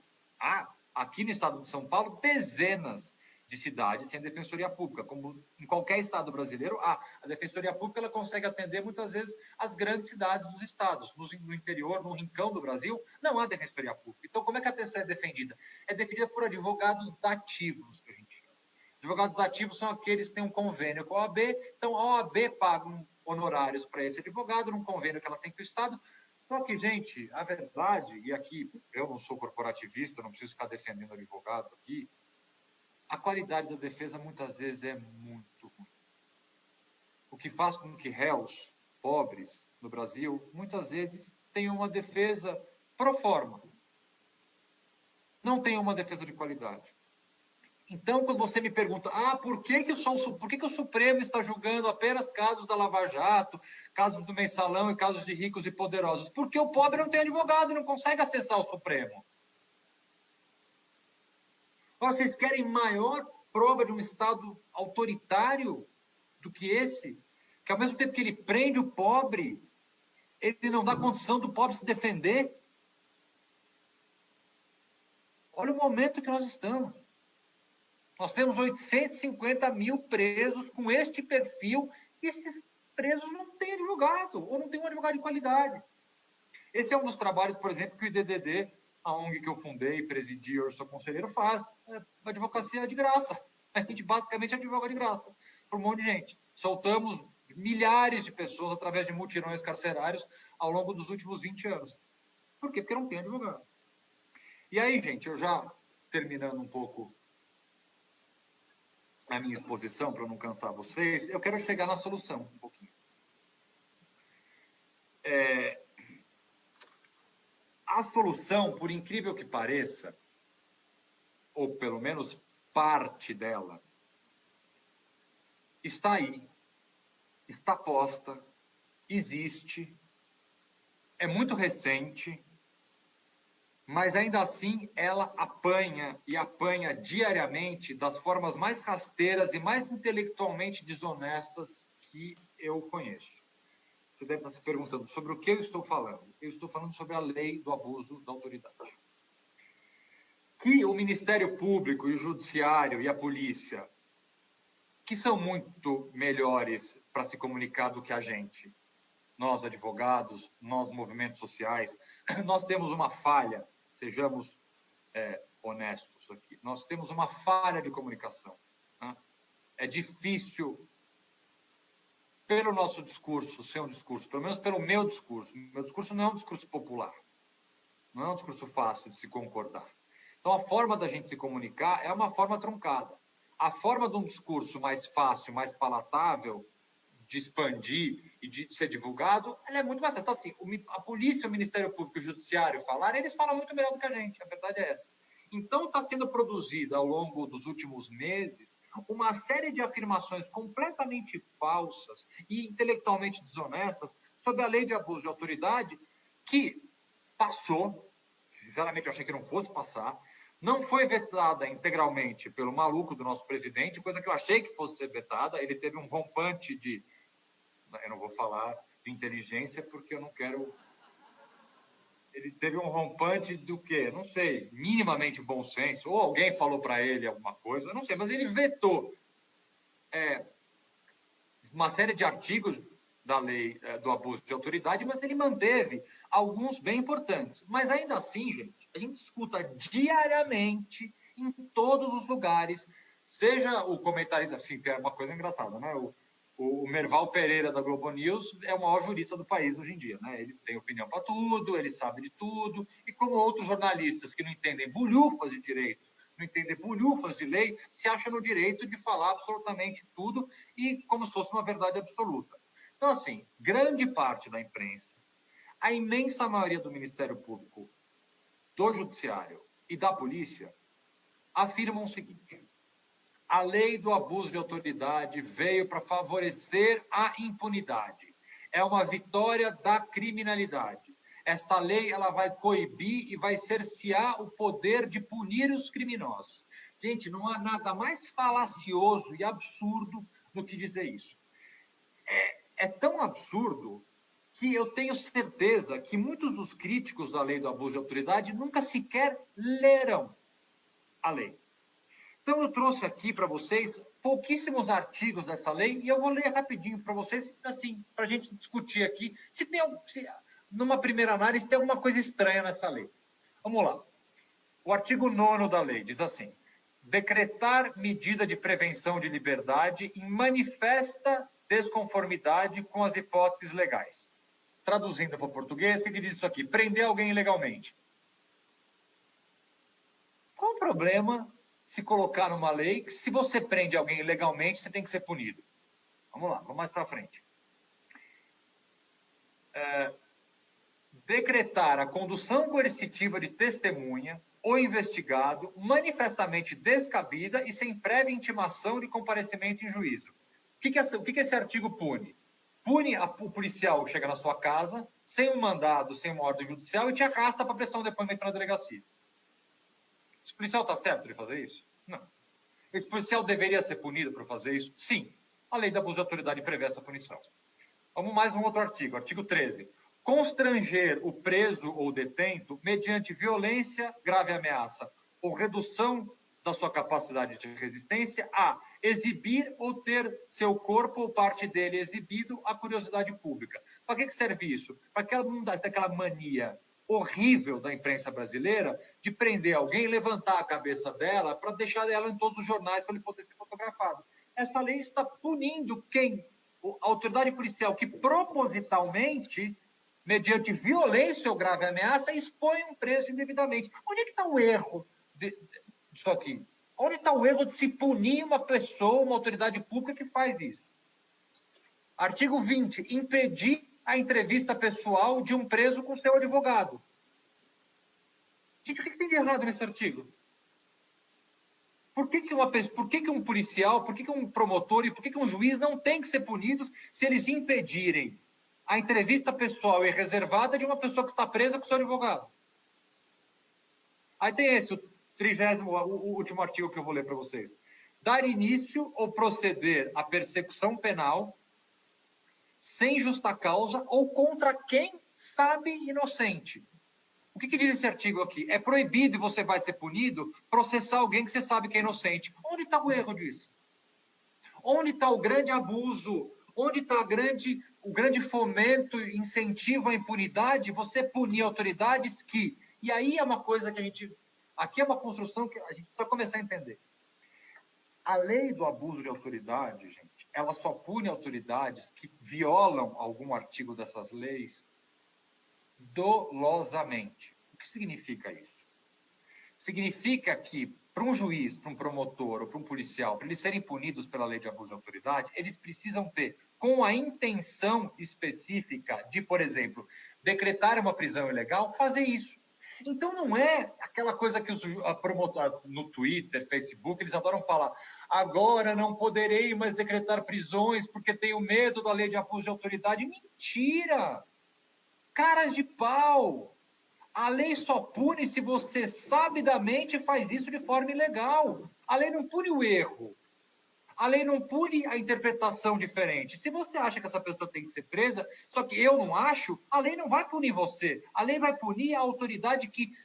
aqui no estado de São Paulo, dezenas de cidades sem defensoria pública, como em qualquer estado brasileiro, a defensoria pública ela consegue atender muitas vezes as grandes cidades dos estados. No interior, no rincão do Brasil, não há defensoria pública. Então, como é que a pessoa é defendida? É defendida por advogados dativos, que a gente chama. Advogados dativos são aqueles que têm um convênio com a OAB, então a OAB paga honorários para esse advogado, num convênio que ela tem com o Estado. Só que, gente, a verdade, e aqui eu não sou corporativista, não preciso ficar defendendo advogado aqui, a qualidade da defesa muitas vezes é muito ruim. O que faz com que réus pobres no Brasil muitas vezes tenham uma defesa pro forma. Não tenham uma defesa de qualidade. Então, quando você me pergunta, por que o Supremo está julgando apenas casos da Lava Jato, casos do Mensalão e casos de ricos e poderosos? Porque o pobre não tem advogado e não consegue acessar o Supremo. Vocês querem maior prova de um Estado autoritário do que esse? Que ao mesmo tempo que ele prende o pobre, ele não dá condição do pobre se defender? Olha o momento que nós estamos. Nós temos 850 mil presos com este perfil, e esses presos não têm advogado, ou não têm um advogado de qualidade. Esse é um dos trabalhos, por exemplo, que o IDDD, a ONG que eu fundei, presidi, eu sou conselheiro, faz. Advocacia de graça. A gente basicamente advoga de graça para um monte de gente. Soltamos milhares de pessoas através de mutirões carcerários ao longo dos últimos 20 anos. Por quê? Porque não tem advogado. E aí, gente, eu já terminando um pouco a minha exposição, para não cansar vocês, eu quero chegar na solução um pouquinho. A solução, por incrível que pareça, ou pelo menos parte dela, está aí, está posta, existe, é muito recente, mas ainda assim ela apanha e apanha diariamente das formas mais rasteiras e mais intelectualmente desonestas que eu conheço. Você deve estar se perguntando sobre o que eu estou falando. Eu estou falando sobre a lei do abuso da autoridade. Que o Ministério Público e o Judiciário e a polícia, que são muito melhores para se comunicar do que a gente, nós advogados, nós movimentos sociais, nós temos uma falha, sejamos honestos aqui, nós temos uma falha de comunicação. Né? É difícil, pelo nosso discurso, ser um discurso, pelo menos pelo meu discurso não é um discurso popular, não é um discurso fácil de se concordar. Então, a forma da gente se comunicar é uma forma truncada. A forma de um discurso mais fácil, mais palatável, de expandir e de ser divulgado, ela é muito mais fácil. Então, assim, a polícia, o Ministério Público e o Judiciário falarem, eles falam muito melhor do que a gente, a verdade é essa. Então, está sendo produzida, ao longo dos últimos meses, uma série de afirmações completamente falsas e intelectualmente desonestas sobre a lei de abuso de autoridade, que passou, sinceramente eu achei que não fosse passar, não foi vetada integralmente pelo maluco do nosso presidente, coisa que eu achei que fosse ser vetada. Ele teve um rompante de... Eu não vou falar de inteligência porque eu não quero... Ele teve um rompante do quê? Não sei, minimamente bom senso, ou alguém falou para ele alguma coisa, não sei, mas ele vetou uma série de artigos da lei do abuso de autoridade, mas ele manteve alguns bem importantes. Mas ainda assim, gente, a gente escuta diariamente, em todos os lugares, seja o comentarista, assim, que é uma coisa engraçada, né? O Merval Pereira, da Globo News, é o maior jurista do país hoje em dia, né? Ele tem opinião para tudo, ele sabe de tudo, e como outros jornalistas que não entendem bulhufas de direito, não entendem bulhufas de lei, se acham no direito de falar absolutamente tudo e como se fosse uma verdade absoluta. Então, assim, grande parte da imprensa, a imensa maioria do Ministério Público, do Judiciário e da Polícia afirmam o seguinte: a lei do abuso de autoridade veio para favorecer a impunidade. É uma vitória da criminalidade. Esta lei ela vai coibir e vai cercear o poder de punir os criminosos. Gente, não há nada mais falacioso e absurdo do que dizer isso. É tão absurdo que eu tenho certeza que muitos dos críticos da lei do abuso de autoridade nunca sequer leram a lei. Então, eu trouxe aqui para vocês pouquíssimos artigos dessa lei e eu vou ler rapidinho para vocês, assim, para a gente discutir aqui se numa primeira análise, tem alguma coisa estranha nessa lei. Vamos lá. O artigo 9º da lei diz assim: decretar medida de prevenção de liberdade em manifesta desconformidade com as hipóteses legais. Traduzindo para o português, ele diz isso aqui: prender alguém ilegalmente. Qual o problema se colocar numa lei que, se você prende alguém ilegalmente, você tem que ser punido? Vamos lá, vamos mais para frente. Decretar a condução coercitiva de testemunha ou investigado manifestamente descabida e sem prévia intimação de comparecimento em juízo. O que esse artigo pune? Pune o policial que chega na sua casa, sem um mandado, sem uma ordem judicial, e te arrasta para prestar um depoimento na delegacia. Esse policial está certo de fazer isso? Não. Esse policial deveria ser punido por fazer isso? Sim. A lei da abuso de autoridade prevê essa punição. Vamos mais um outro artigo, artigo 13. Constranger o preso ou detento mediante violência, grave ameaça ou redução da sua capacidade de resistência a exibir ou ter seu corpo ou parte dele exibido à curiosidade pública. Para que serve isso? Para aquela mania horrível da imprensa brasileira de prender alguém, levantar a cabeça dela para deixar ela em todos os jornais para ele poder ser fotografado. Essa lei está punindo quem? A autoridade policial que propositalmente, mediante violência ou grave ameaça, expõe um preso indevidamente. Onde é que está o erro disso aqui? Onde está o erro de se punir uma pessoa, uma autoridade pública que faz isso? Artigo 20. Impedir a entrevista pessoal de um preso com seu advogado. Gente, o que tem de errado nesse artigo? Por que um policial, por que um promotor e por que um juiz não tem que ser punidos se eles impedirem a entrevista pessoal e reservada de uma pessoa que está presa com seu advogado? Aí tem esse, o 30º, o último artigo que eu vou ler para vocês. Dar início ou proceder à persecução penal sem justa causa ou contra quem sabe inocente. O que diz esse artigo aqui? É proibido e você vai ser punido processar alguém que você sabe que é inocente. Onde está o erro disso? Onde está o grande abuso? Onde está o grande fomento, incentivo à impunidade? Você punir autoridades que... E aí é uma coisa que a gente... Aqui é uma construção que a gente precisa começar a entender. A lei do abuso de autoridade, gente, ela só pune autoridades que violam algum artigo dessas leis dolosamente. O que significa isso? Significa que, para um juiz, para um promotor ou para um policial, para eles serem punidos pela lei de abuso de autoridade, eles precisam ter, com a intenção específica de, por exemplo, decretar uma prisão ilegal, fazer isso. Então, não é aquela coisa que os promotores no Twitter, Facebook, eles adoram falar: agora não poderei mais decretar prisões porque tenho medo da lei de abuso de autoridade. Mentira! Caras de pau! A lei só pune se você sabidamente faz isso de forma ilegal. A lei não pune o erro. A lei não pune a interpretação diferente. Se você acha que essa pessoa tem que ser presa, só que eu não acho, a lei não vai punir você. A lei vai punir a autoridade que,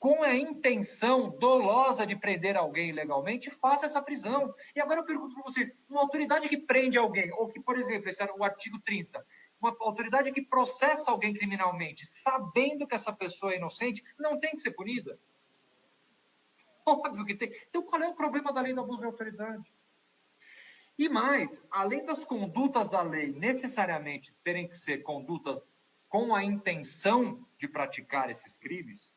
com a intenção dolosa de prender alguém ilegalmente, faça essa prisão. E agora eu pergunto para vocês, uma autoridade que prende alguém, ou que, por exemplo, esse era o artigo 30, uma autoridade que processa alguém criminalmente, sabendo que essa pessoa é inocente, não tem que ser punida? Óbvio que tem. Então, qual é o problema da lei do abuso de autoridade? E mais, além das condutas da lei necessariamente terem que ser condutas com a intenção de praticar esses crimes,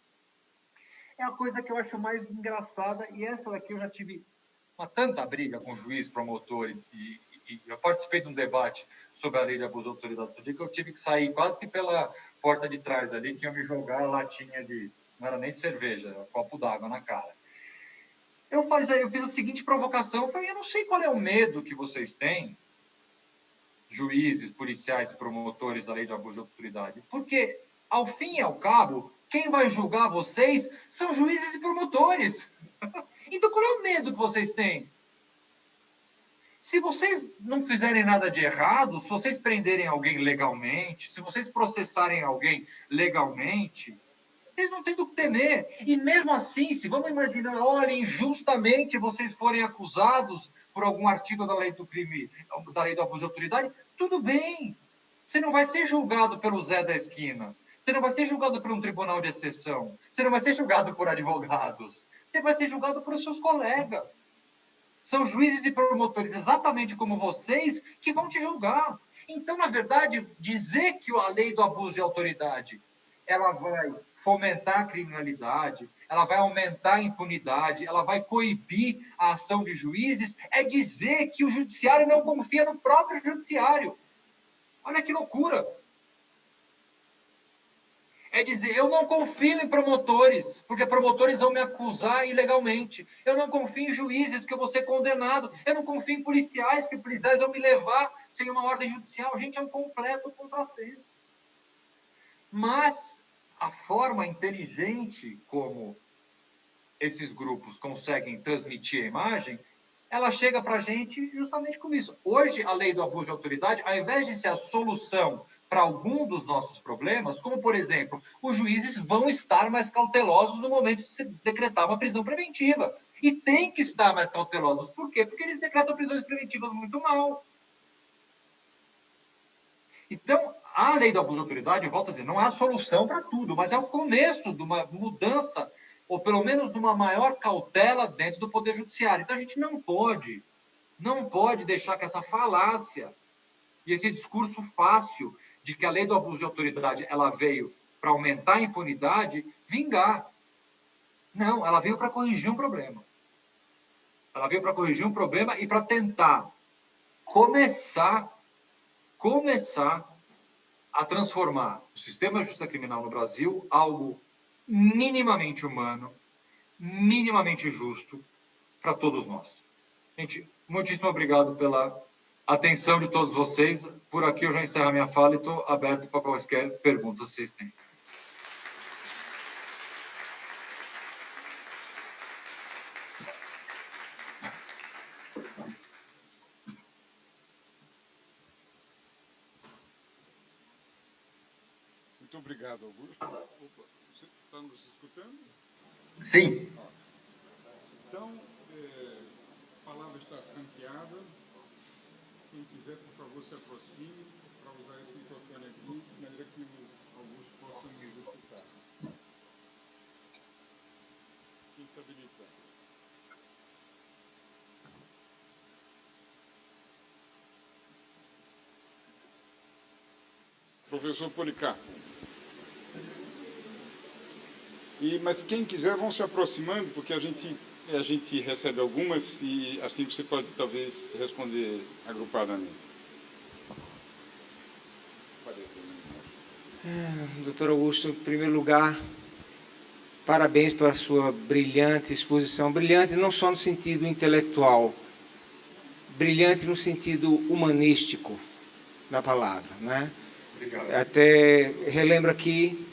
é a coisa que eu acho mais engraçada, e essa daqui eu já tive uma tanta briga com o juiz, promotor, e eu participei de um debate sobre a lei de abuso de autoridade outro dia, que eu tive que sair quase que pela porta de trás ali, que iam me jogar a latinha de... não era nem de cerveja, era um copo d'água na cara. Eu fiz a seguinte provocação, eu falei: eu não sei qual é o medo que vocês têm, juízes, policiais e promotores da lei de abuso de autoridade, porque, ao fim e ao cabo, quem vai julgar vocês são juízes e promotores. Então, qual é o medo que vocês têm? Se vocês não fizerem nada de errado, se vocês prenderem alguém legalmente, se vocês processarem alguém legalmente, eles não têm do que temer. E mesmo assim, se vamos imaginar, olha, injustamente vocês forem acusados por algum artigo da lei do crime, da lei do abuso de autoridade, tudo bem. Você não vai ser julgado pelo Zé da esquina. Você não vai ser julgado por um tribunal de exceção. Você não vai ser julgado por advogados. Você vai ser julgado por seus colegas. São juízes e promotores, exatamente como vocês, que vão te julgar. Então, na verdade, dizer que a lei do abuso de autoridade ela vai fomentar a criminalidade, ela vai aumentar a impunidade, ela vai coibir a ação de juízes, é dizer que o judiciário não confia no próprio judiciário. Olha que loucura! É dizer, eu não confio em promotores, porque promotores vão me acusar ilegalmente. Eu não confio em juízes, porque eu vou ser condenado. Eu não confio em policiais, porque policiais vão me levar sem uma ordem judicial. Gente, é um completo contrassenso. Mas a forma inteligente como esses grupos conseguem transmitir a imagem, ela chega para a gente justamente com isso. Hoje, a lei do abuso de autoridade, ao invés de ser a solução para algum dos nossos problemas, como, por exemplo, os juízes vão estar mais cautelosos no momento de se decretar uma prisão preventiva. E tem que estar mais cautelosos. Por quê? Porque eles decretam prisões preventivas muito mal. Então, a lei do abuso de autoridade, eu volto a dizer, não é a solução para tudo, mas é o começo de uma mudança, ou pelo menos de uma maior cautela dentro do Poder Judiciário. Então, a gente não pode deixar que essa falácia e esse discurso fácil de que a lei do abuso de autoridade ela veio para aumentar a impunidade, vingar. Não, ela veio para corrigir um problema. Ela veio para corrigir um problema e para tentar começar a transformar o sistema de justiça criminal no Brasil algo minimamente humano, minimamente justo para todos nós. Gente, muitíssimo obrigado pela atenção de todos vocês. Por aqui eu já encerro a minha fala e estou aberto para quaisquer perguntas que vocês têm. obrigado, Augusto. Opa, você está nos escutando? Sim. Então, a palavra está franqueada. Quem quiser, por favor, se aproxime para usar esse microfone aqui, de maneira que o Augusto possa nos escutar. Quem se habilita? Professor Policarpo. Mas quem quiser, vão se aproximando, porque a gente recebe algumas e assim você pode, talvez, responder agrupadamente. Doutor Augusto, em primeiro lugar, parabéns pela sua brilhante exposição. Brilhante não só no sentido intelectual, brilhante no sentido humanístico da palavra, né? Obrigado. Até relembro aqui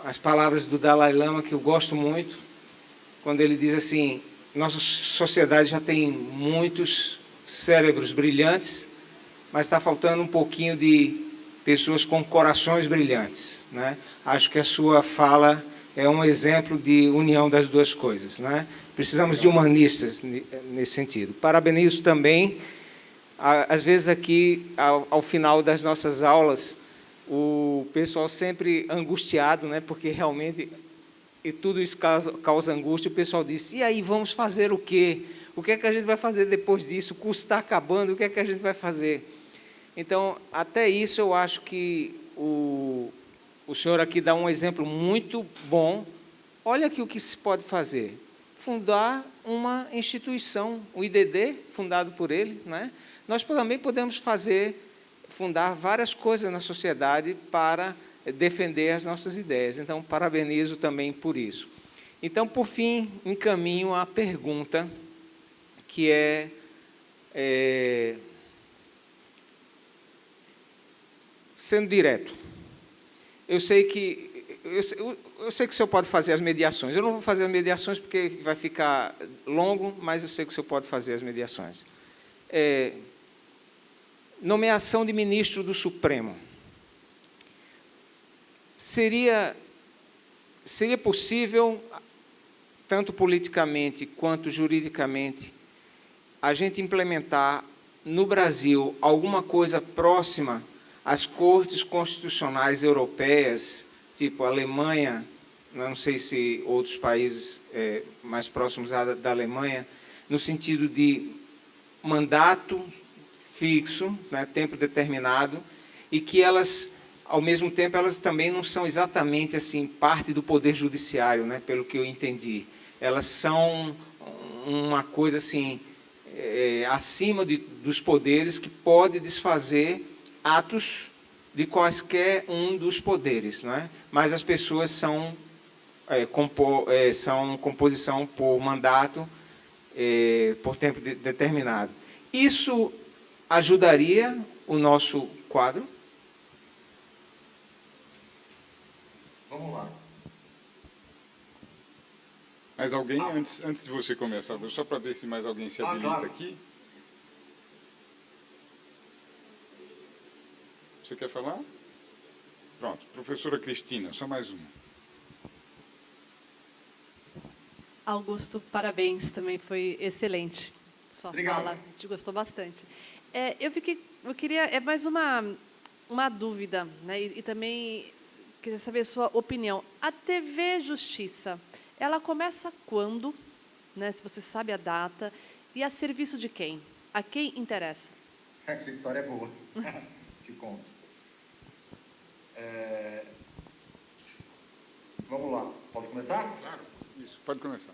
as palavras do Dalai Lama, que eu gosto muito, quando ele diz assim: nossa sociedade já tem muitos cérebros brilhantes, mas está faltando um pouquinho de pessoas com corações brilhantes, né? Acho que a sua fala é um exemplo de união das duas coisas, né? Precisamos de humanistas nesse sentido. Parabenizo também, às vezes aqui, ao final das nossas aulas, o pessoal sempre angustiado, né? Porque realmente e tudo isso causa angústia. O pessoal diz: e aí, vamos fazer o quê? O que é que a gente vai fazer depois disso? O curso está acabando, o que é que a gente vai fazer? Então, até isso eu acho que o senhor aqui dá um exemplo muito bom. Olha aqui o que se pode fazer: fundar uma instituição, o IDD, fundado por ele, né? Nós também podemos fundar várias coisas na sociedade para defender as nossas ideias. Então, parabenizo também por isso. Então, por fim, encaminho a pergunta, que sendo direto. Eu sei que o senhor pode fazer as mediações. Eu não vou fazer as mediações porque vai ficar longo, mas eu sei que o senhor pode fazer as mediações. Nomeação de ministro do Supremo. Seria possível, tanto politicamente quanto juridicamente, a gente implementar no Brasil alguma coisa próxima às cortes constitucionais europeias, tipo a Alemanha, não sei se outros países mais próximos da Alemanha, no sentido de mandato fixo, né, tempo determinado, e que elas, ao mesmo tempo, elas também não são exatamente assim parte do poder judiciário, né, pelo que eu entendi. Elas são uma coisa assim acima dos poderes, que pode desfazer atos de quaisquer um dos poderes, não é? Mas as pessoas são composição por mandato, por tempo determinado. Isso ajudaria o nosso quadro? Vamos lá. Mais alguém? Antes de você começar, só para ver se mais alguém se habilita claro. aqui. Você quer falar? Pronto. Professora Cristina, só mais uma. Augusto, parabéns, também foi excelente. Sua Obrigado. fala, a gente gostou bastante. Eu queria, mais uma dúvida, né? E também queria saber a sua opinião. A TV Justiça, ela começa quando, né? Se você sabe a data, e a serviço de quem? A quem interessa? Essa história é boa. Te conto. Vamos lá. Posso começar? Claro, isso, pode começar.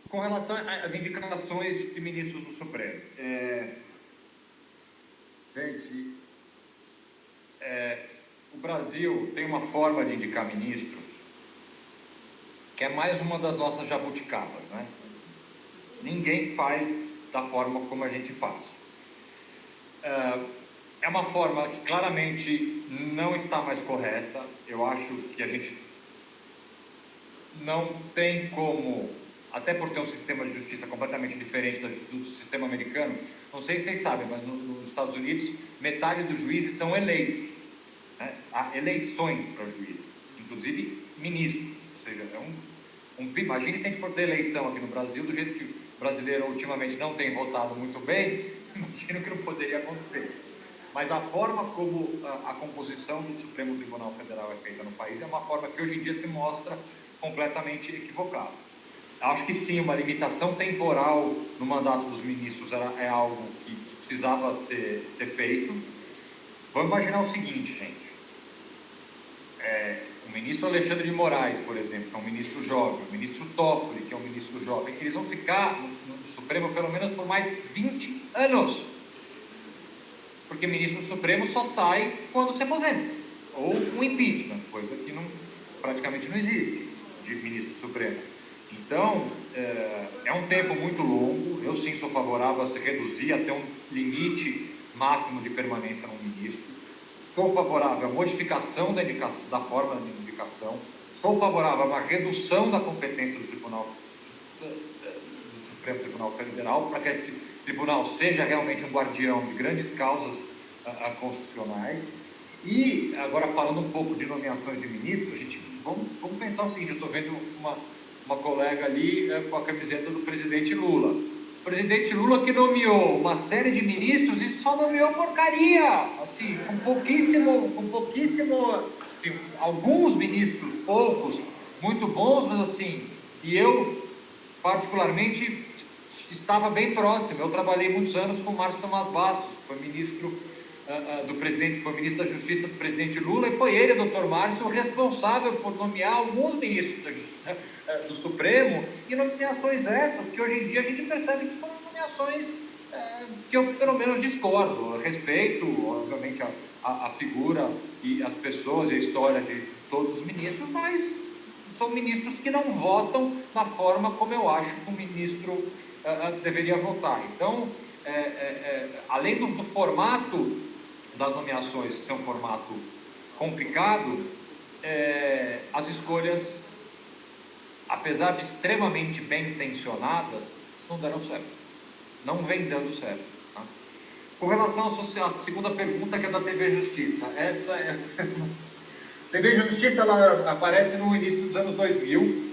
Com relação às indicações de ministros do Supremo. Gente, o Brasil tem uma forma de indicar ministros que é mais uma das nossas jabuticabas, né? Ninguém faz da forma como a gente faz. É uma forma que claramente não está mais correta. Eu acho que a gente não tem como, até por ter um sistema de justiça completamente diferente do sistema americano. Não sei se vocês sabem, mas nos Estados Unidos, metade dos juízes são eleitos, né? Há eleições para juízes. inclusive ministros. Ou seja, imagine se a gente for ter eleição aqui no Brasil, do jeito que o brasileiro ultimamente não tem votado muito bem, imagino que não poderia acontecer. Mas a forma como a composição do Supremo Tribunal Federal é feita no país é uma forma que hoje em dia se mostra completamente equivocada. Acho que sim, uma limitação temporal no mandato dos ministros é algo que precisava ser feito. Vamos imaginar o seguinte, gente. O ministro Alexandre de Moraes, por exemplo, que é um ministro jovem, o ministro Toffoli, que é um ministro jovem, eles vão ficar no Supremo pelo menos por mais 20 anos. Porque ministro Supremo só sai quando se aposenta. Ou um impeachment, coisa que praticamente não existe de ministro Supremo. Então, é um tempo muito longo. Eu sim sou favorável a se reduzir até um limite máximo de permanência no ministro. Sou favorável à modificação da forma de indicação. Sou favorável a uma redução da competência do Supremo Tribunal Federal, para que esse tribunal seja realmente um guardião de grandes causas constitucionais. E, agora, falando um pouco de nomeações de ministros, gente, vamos pensar o seguinte: eu estou vendo uma colega ali com a camiseta do presidente Lula. O presidente Lula que nomeou uma série de ministros e só nomeou porcaria, assim, com pouquíssimo, assim, alguns ministros, poucos, muito bons, mas assim, e eu, particularmente, estava bem próximo. Eu trabalhei muitos anos com o Márcio Tomás Bastos, foi ministro foi ministro da Justiça do presidente Lula, e foi ele, doutor Márcio, responsável por nomear alguns ministros do Supremo, e nomeações essas que hoje em dia a gente percebe que foram nomeações que eu pelo menos discordo. Eu respeito, obviamente, a figura e as pessoas e a história de todos os ministros, mas são ministros que não votam da forma como eu acho que um ministro deveria votar. Então, além do formato das nomeações ser um formato complicado, as escolhas, apesar de extremamente bem intencionadas, não deram certo, não vem dando certo, tá? Com relação à segunda pergunta, que é da TV Justiça, essa é TV Justiça, ela aparece no início dos anos 2000,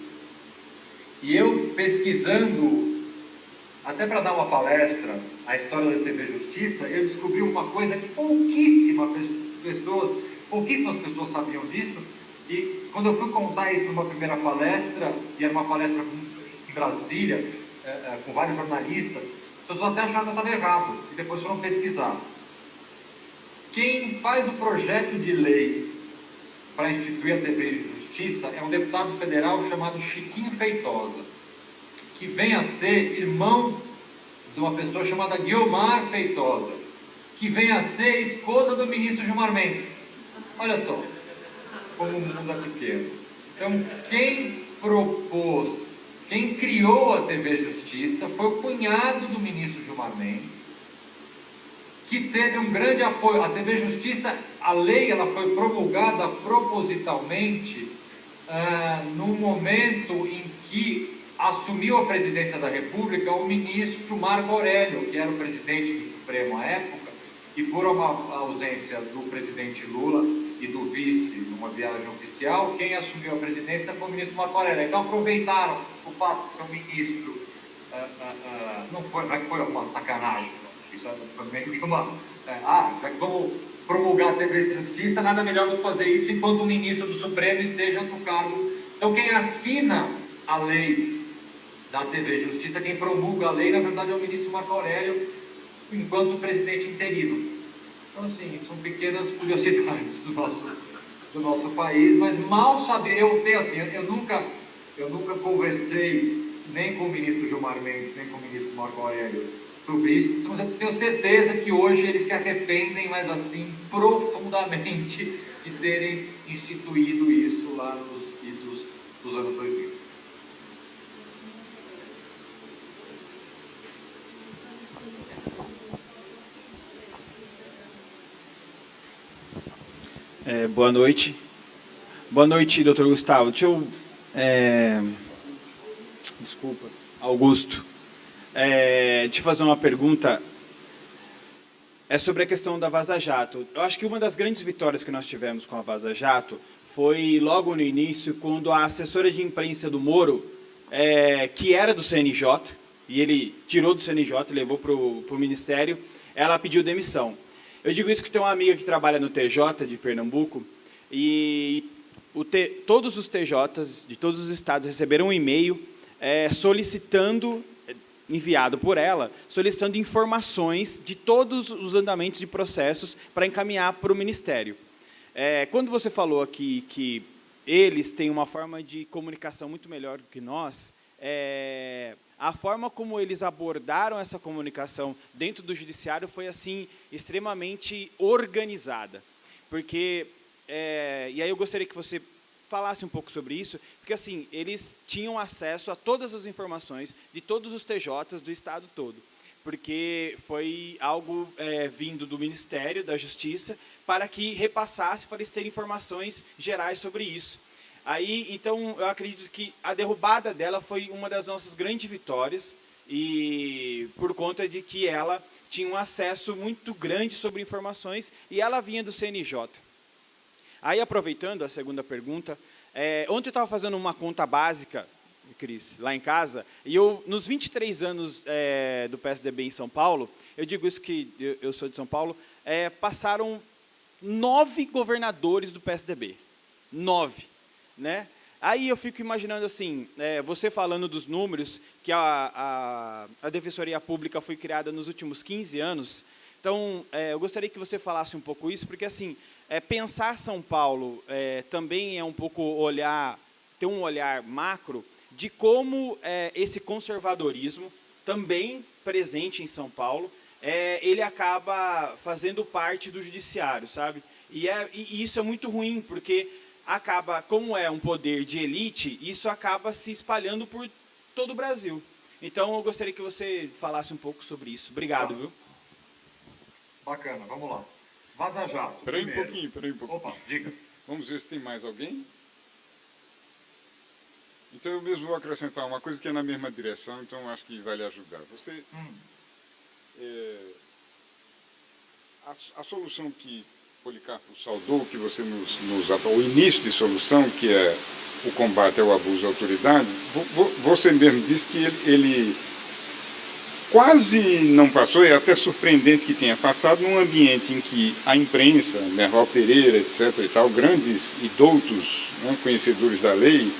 e eu pesquisando até para dar uma palestra, a história da TV Justiça, eu descobri uma coisa que pouquíssimas pessoas sabiam disso, e quando eu fui contar isso numa primeira palestra, e era uma palestra em Brasília, com vários jornalistas, as pessoas até acharam que eu estava errado, e depois foram pesquisar. Quem faz o projeto de lei para instituir a TV Justiça é um deputado federal chamado Chiquinho Feitosa, que vem a ser irmão de uma pessoa chamada Guiomar Feitosa, que vem a ser esposa do ministro Gilmar Mendes. Olha só como o mundo é pequeno. Então, quem criou a TV Justiça foi o cunhado do ministro Gilmar Mendes, que teve um grande apoio. A TV Justiça, a lei, ela foi promulgada propositalmente num momento em que assumiu a presidência da República o ministro Marco Aurélio, que era o presidente do Supremo à época, e por uma ausência do presidente Lula e do vice numa viagem oficial, quem assumiu a presidência foi o ministro Marco Aurélio. Então aproveitaram o fato de ser um ministro, não é que foi uma sacanagem, isso foi meio que uma... já que vamos promulgar a TV Justiça, nada melhor do que fazer isso enquanto o ministro do Supremo esteja no cargo. Então quem assina a lei da TV Justiça, quem promulga a lei, na verdade, é o ministro Marco Aurélio, enquanto presidente interino. Então, assim, são pequenas curiosidades do nosso país, mas mal saber, eu nunca conversei nem com o ministro Gilmar Mendes, nem com o ministro Marco Aurélio sobre isso, mas eu tenho certeza que hoje eles se arrependem, mas assim, profundamente, de terem instituído isso lá nos idos dos anos 2000. Boa noite. Boa noite, doutor Gustavo. Desculpa, Augusto. Deixa eu fazer uma pergunta. É sobre a questão da Vaza Jato. Eu acho que uma das grandes vitórias que nós tivemos com a Vaza Jato foi logo no início, quando a assessora de imprensa do Moro, que era do CNJ, e ele tirou do CNJ e levou para o Ministério, ela pediu demissão. Eu digo isso porque tem uma amiga que trabalha no TJ de Pernambuco, e todos os TJs de todos os estados receberam um e-mail solicitando, enviado por ela, solicitando informações de todos os andamentos de processos para encaminhar para o Ministério. Quando você falou aqui que eles têm uma forma de comunicação muito melhor do que nós, a forma como eles abordaram essa comunicação dentro do judiciário foi assim extremamente organizada, porque e aí eu gostaria que você falasse um pouco sobre isso, porque assim eles tinham acesso a todas as informações de todos os TJs do estado todo, porque foi algo vindo do Ministério da Justiça para que repassasse, para eles terem informações gerais sobre isso. Aí, então, eu acredito que a derrubada dela foi uma das nossas grandes vitórias, e por conta de que ela tinha um acesso muito grande sobre informações, e ela vinha do CNJ. Aí, aproveitando a segunda pergunta, ontem eu estava fazendo uma conta básica, Cris, lá em casa, e eu, nos 23 anos do PSDB em São Paulo, eu digo isso que eu sou de São Paulo, passaram 9 governadores do PSDB. 9. Né? Aí eu fico imaginando assim, você falando dos números, que a Defensoria Pública foi criada nos últimos 15 anos, então eu gostaria que você falasse um pouco isso, porque assim, pensar São Paulo também é um pouco ter um olhar macro de como esse conservadorismo, também presente em São Paulo, ele acaba fazendo parte do judiciário, sabe? E isso é muito ruim, porque acaba, como é um poder de elite, isso acaba se espalhando por todo o Brasil. Então, eu gostaria que você falasse um pouco sobre isso. Obrigado, viu? Bacana, vamos lá. Vaza Jato. Espera aí um pouquinho. Opa, diga. Vamos ver se tem mais alguém. Então, eu mesmo vou acrescentar uma coisa que é na mesma direção, então acho que vai lhe ajudar. Você, a solução que Policarpo saudou, que você nos apontou, o início de solução, que é o combate ao abuso de autoridade, você mesmo disse que ele quase não passou, é até surpreendente que tenha passado, num ambiente em que a imprensa, Merval Pereira, etc. e tal, grandes e doutos, né, conhecedores da lei,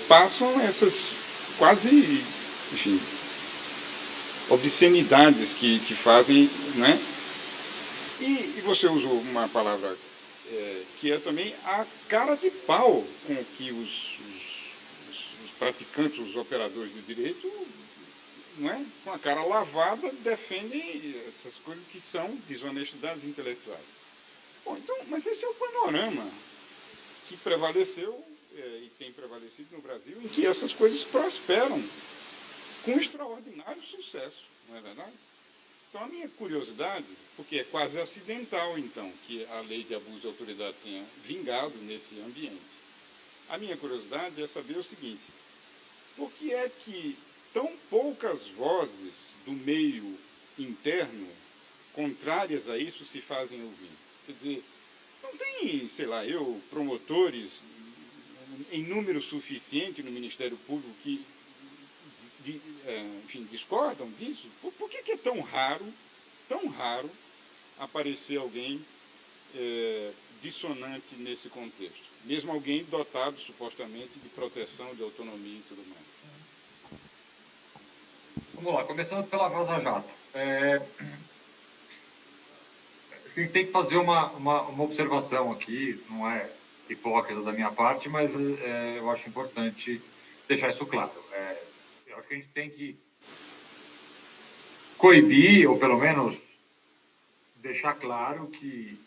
passam essas quase, enfim, obscenidades que fazem, né? E você usou uma palavra que é também a cara de pau com que os praticantes, os operadores de direito, não é? Com a cara lavada, defendem essas coisas que são desonestidades intelectuais. Bom, então, mas esse é o panorama que prevaleceu e tem prevalecido no Brasil, em que essas coisas prosperam com extraordinário sucesso, não é verdade? Então, a minha curiosidade, porque é quase acidental, então, que a lei de abuso de autoridade tenha vingado nesse ambiente. A minha curiosidade é saber o seguinte: por que é que tão poucas vozes do meio interno contrárias a isso se fazem ouvir? Quer dizer, não tem, sei lá, promotores em número suficiente no Ministério Público que enfim, discordam disso? Por que é tão raro aparecer alguém dissonante nesse contexto? Mesmo alguém dotado, supostamente, de proteção, de autonomia e tudo mais. Vamos lá, começando pela Vaza Jato. A gente tem que fazer uma observação aqui, não é hipócrita da minha parte, mas eu acho importante deixar isso claro. Eu acho que a gente tem que coibir, ou pelo menos deixar claro que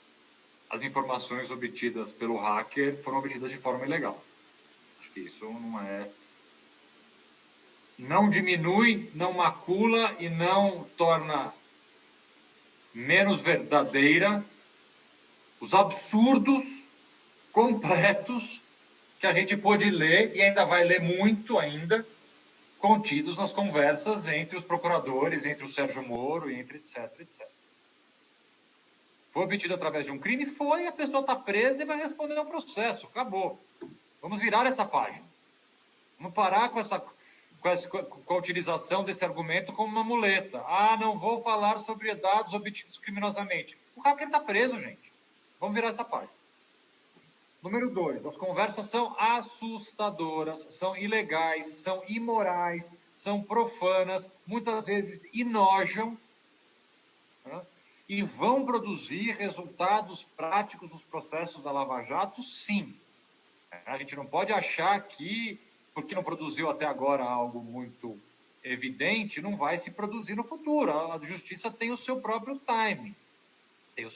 as informações obtidas pelo hacker foram obtidas de forma ilegal. Acho que isso não diminui, não macula e não torna menos verdadeira os absurdos completos que a gente pôde ler e ainda vai ler muito ainda, contidos nas conversas entre os procuradores, entre o Sérgio Moro, entre etc, etc. Foi obtido através de um crime? Foi, a pessoa está presa e vai responder ao processo. Acabou. Vamos virar essa página. Vamos parar com a utilização desse argumento como uma muleta. Ah, não vou falar sobre dados obtidos criminosamente. O hacker está preso, gente. Vamos virar essa página. Número 2, as conversas são assustadoras, são ilegais, são imorais, são profanas, muitas vezes enojam, né? E vão produzir resultados práticos nos processos da Lava Jato, sim. A gente não pode achar que, porque não produziu até agora algo muito evidente, não vai se produzir no futuro. A justiça tem o seu próprio timing, tem a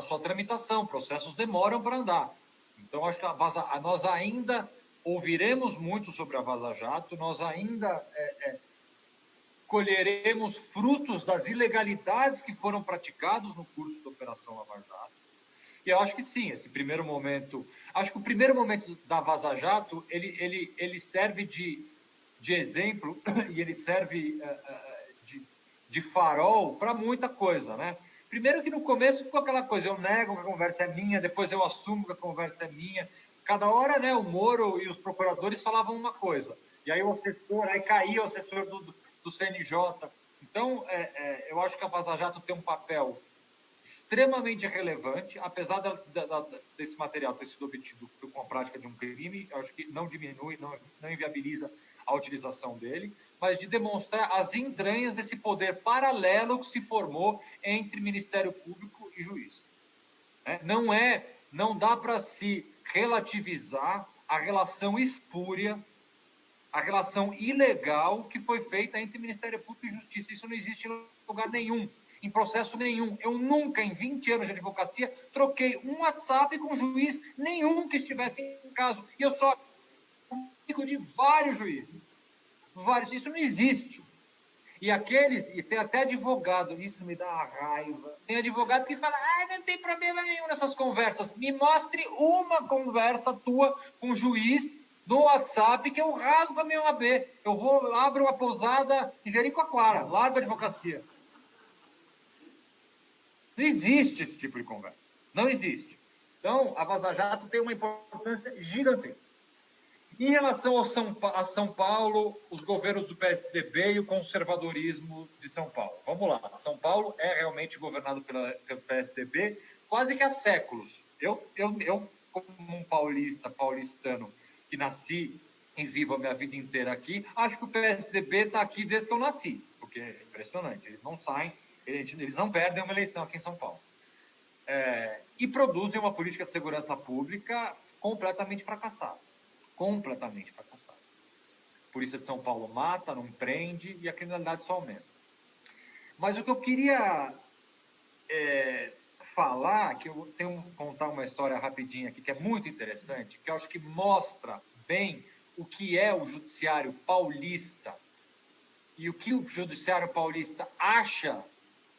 sua tramitação, processos demoram para andar. Então, acho que nós ainda ouviremos muito sobre a Vaza Jato, nós ainda colheremos frutos das ilegalidades que foram praticados no curso da Operação Lava Jato. E eu acho que sim, esse primeiro momento... Acho que o primeiro momento da Vaza Jato, ele serve de exemplo e ele serve de farol para muita coisa, né? Primeiro que no começo ficou aquela coisa, eu nego que a conversa é minha, depois eu assumo que a conversa é minha. Cada hora, né, o Moro e os procuradores falavam uma coisa. E aí o assessor, aí caía o assessor do CNJ. Então, eu acho que a Vaza Jato tem um papel extremamente relevante, apesar desse material ter sido obtido com a prática de um crime, eu acho que não diminui, não inviabiliza a utilização dele, mas de demonstrar as entranhas desse poder paralelo que se formou entre Ministério Público e juiz. Não dá para se relativizar a relação espúria, a relação ilegal que foi feita entre Ministério Público e Justiça. Isso não existe em lugar nenhum, em processo nenhum. Eu nunca, em 20 anos de advocacia, troquei um WhatsApp com juiz nenhum que estivesse em caso. E eu só fico de vários juízes. Vários. Isso não existe. E tem até advogado, isso me dá uma raiva. Tem advogado que fala, não tem problema nenhum nessas conversas. Me mostre uma conversa tua com o juiz no WhatsApp que eu rasgo a minha OAB. Abro uma pousada em Jericoacoara, largo a advocacia. Não existe esse tipo de conversa. Não existe. Então, a Vaza Jato tem uma importância gigantesca. Em relação a São Paulo, os governos do PSDB e o conservadorismo de São Paulo. Vamos lá. São Paulo é realmente governado pelo PSDB quase que há séculos. Eu como um paulistano, que nasci e vivo a minha vida inteira aqui, acho que o PSDB está aqui desde que eu nasci, porque é impressionante. Eles não saem, eles não perdem uma eleição aqui em São Paulo. E produzem uma política de segurança pública completamente fracassada. Completamente fracassada. A Polícia de São Paulo mata, não prende e a criminalidade só aumenta. Mas o que eu queria falar, que eu tenho que contar uma história rapidinha aqui, que é muito interessante, que eu acho que mostra bem o que é o judiciário paulista e o que o judiciário paulista acha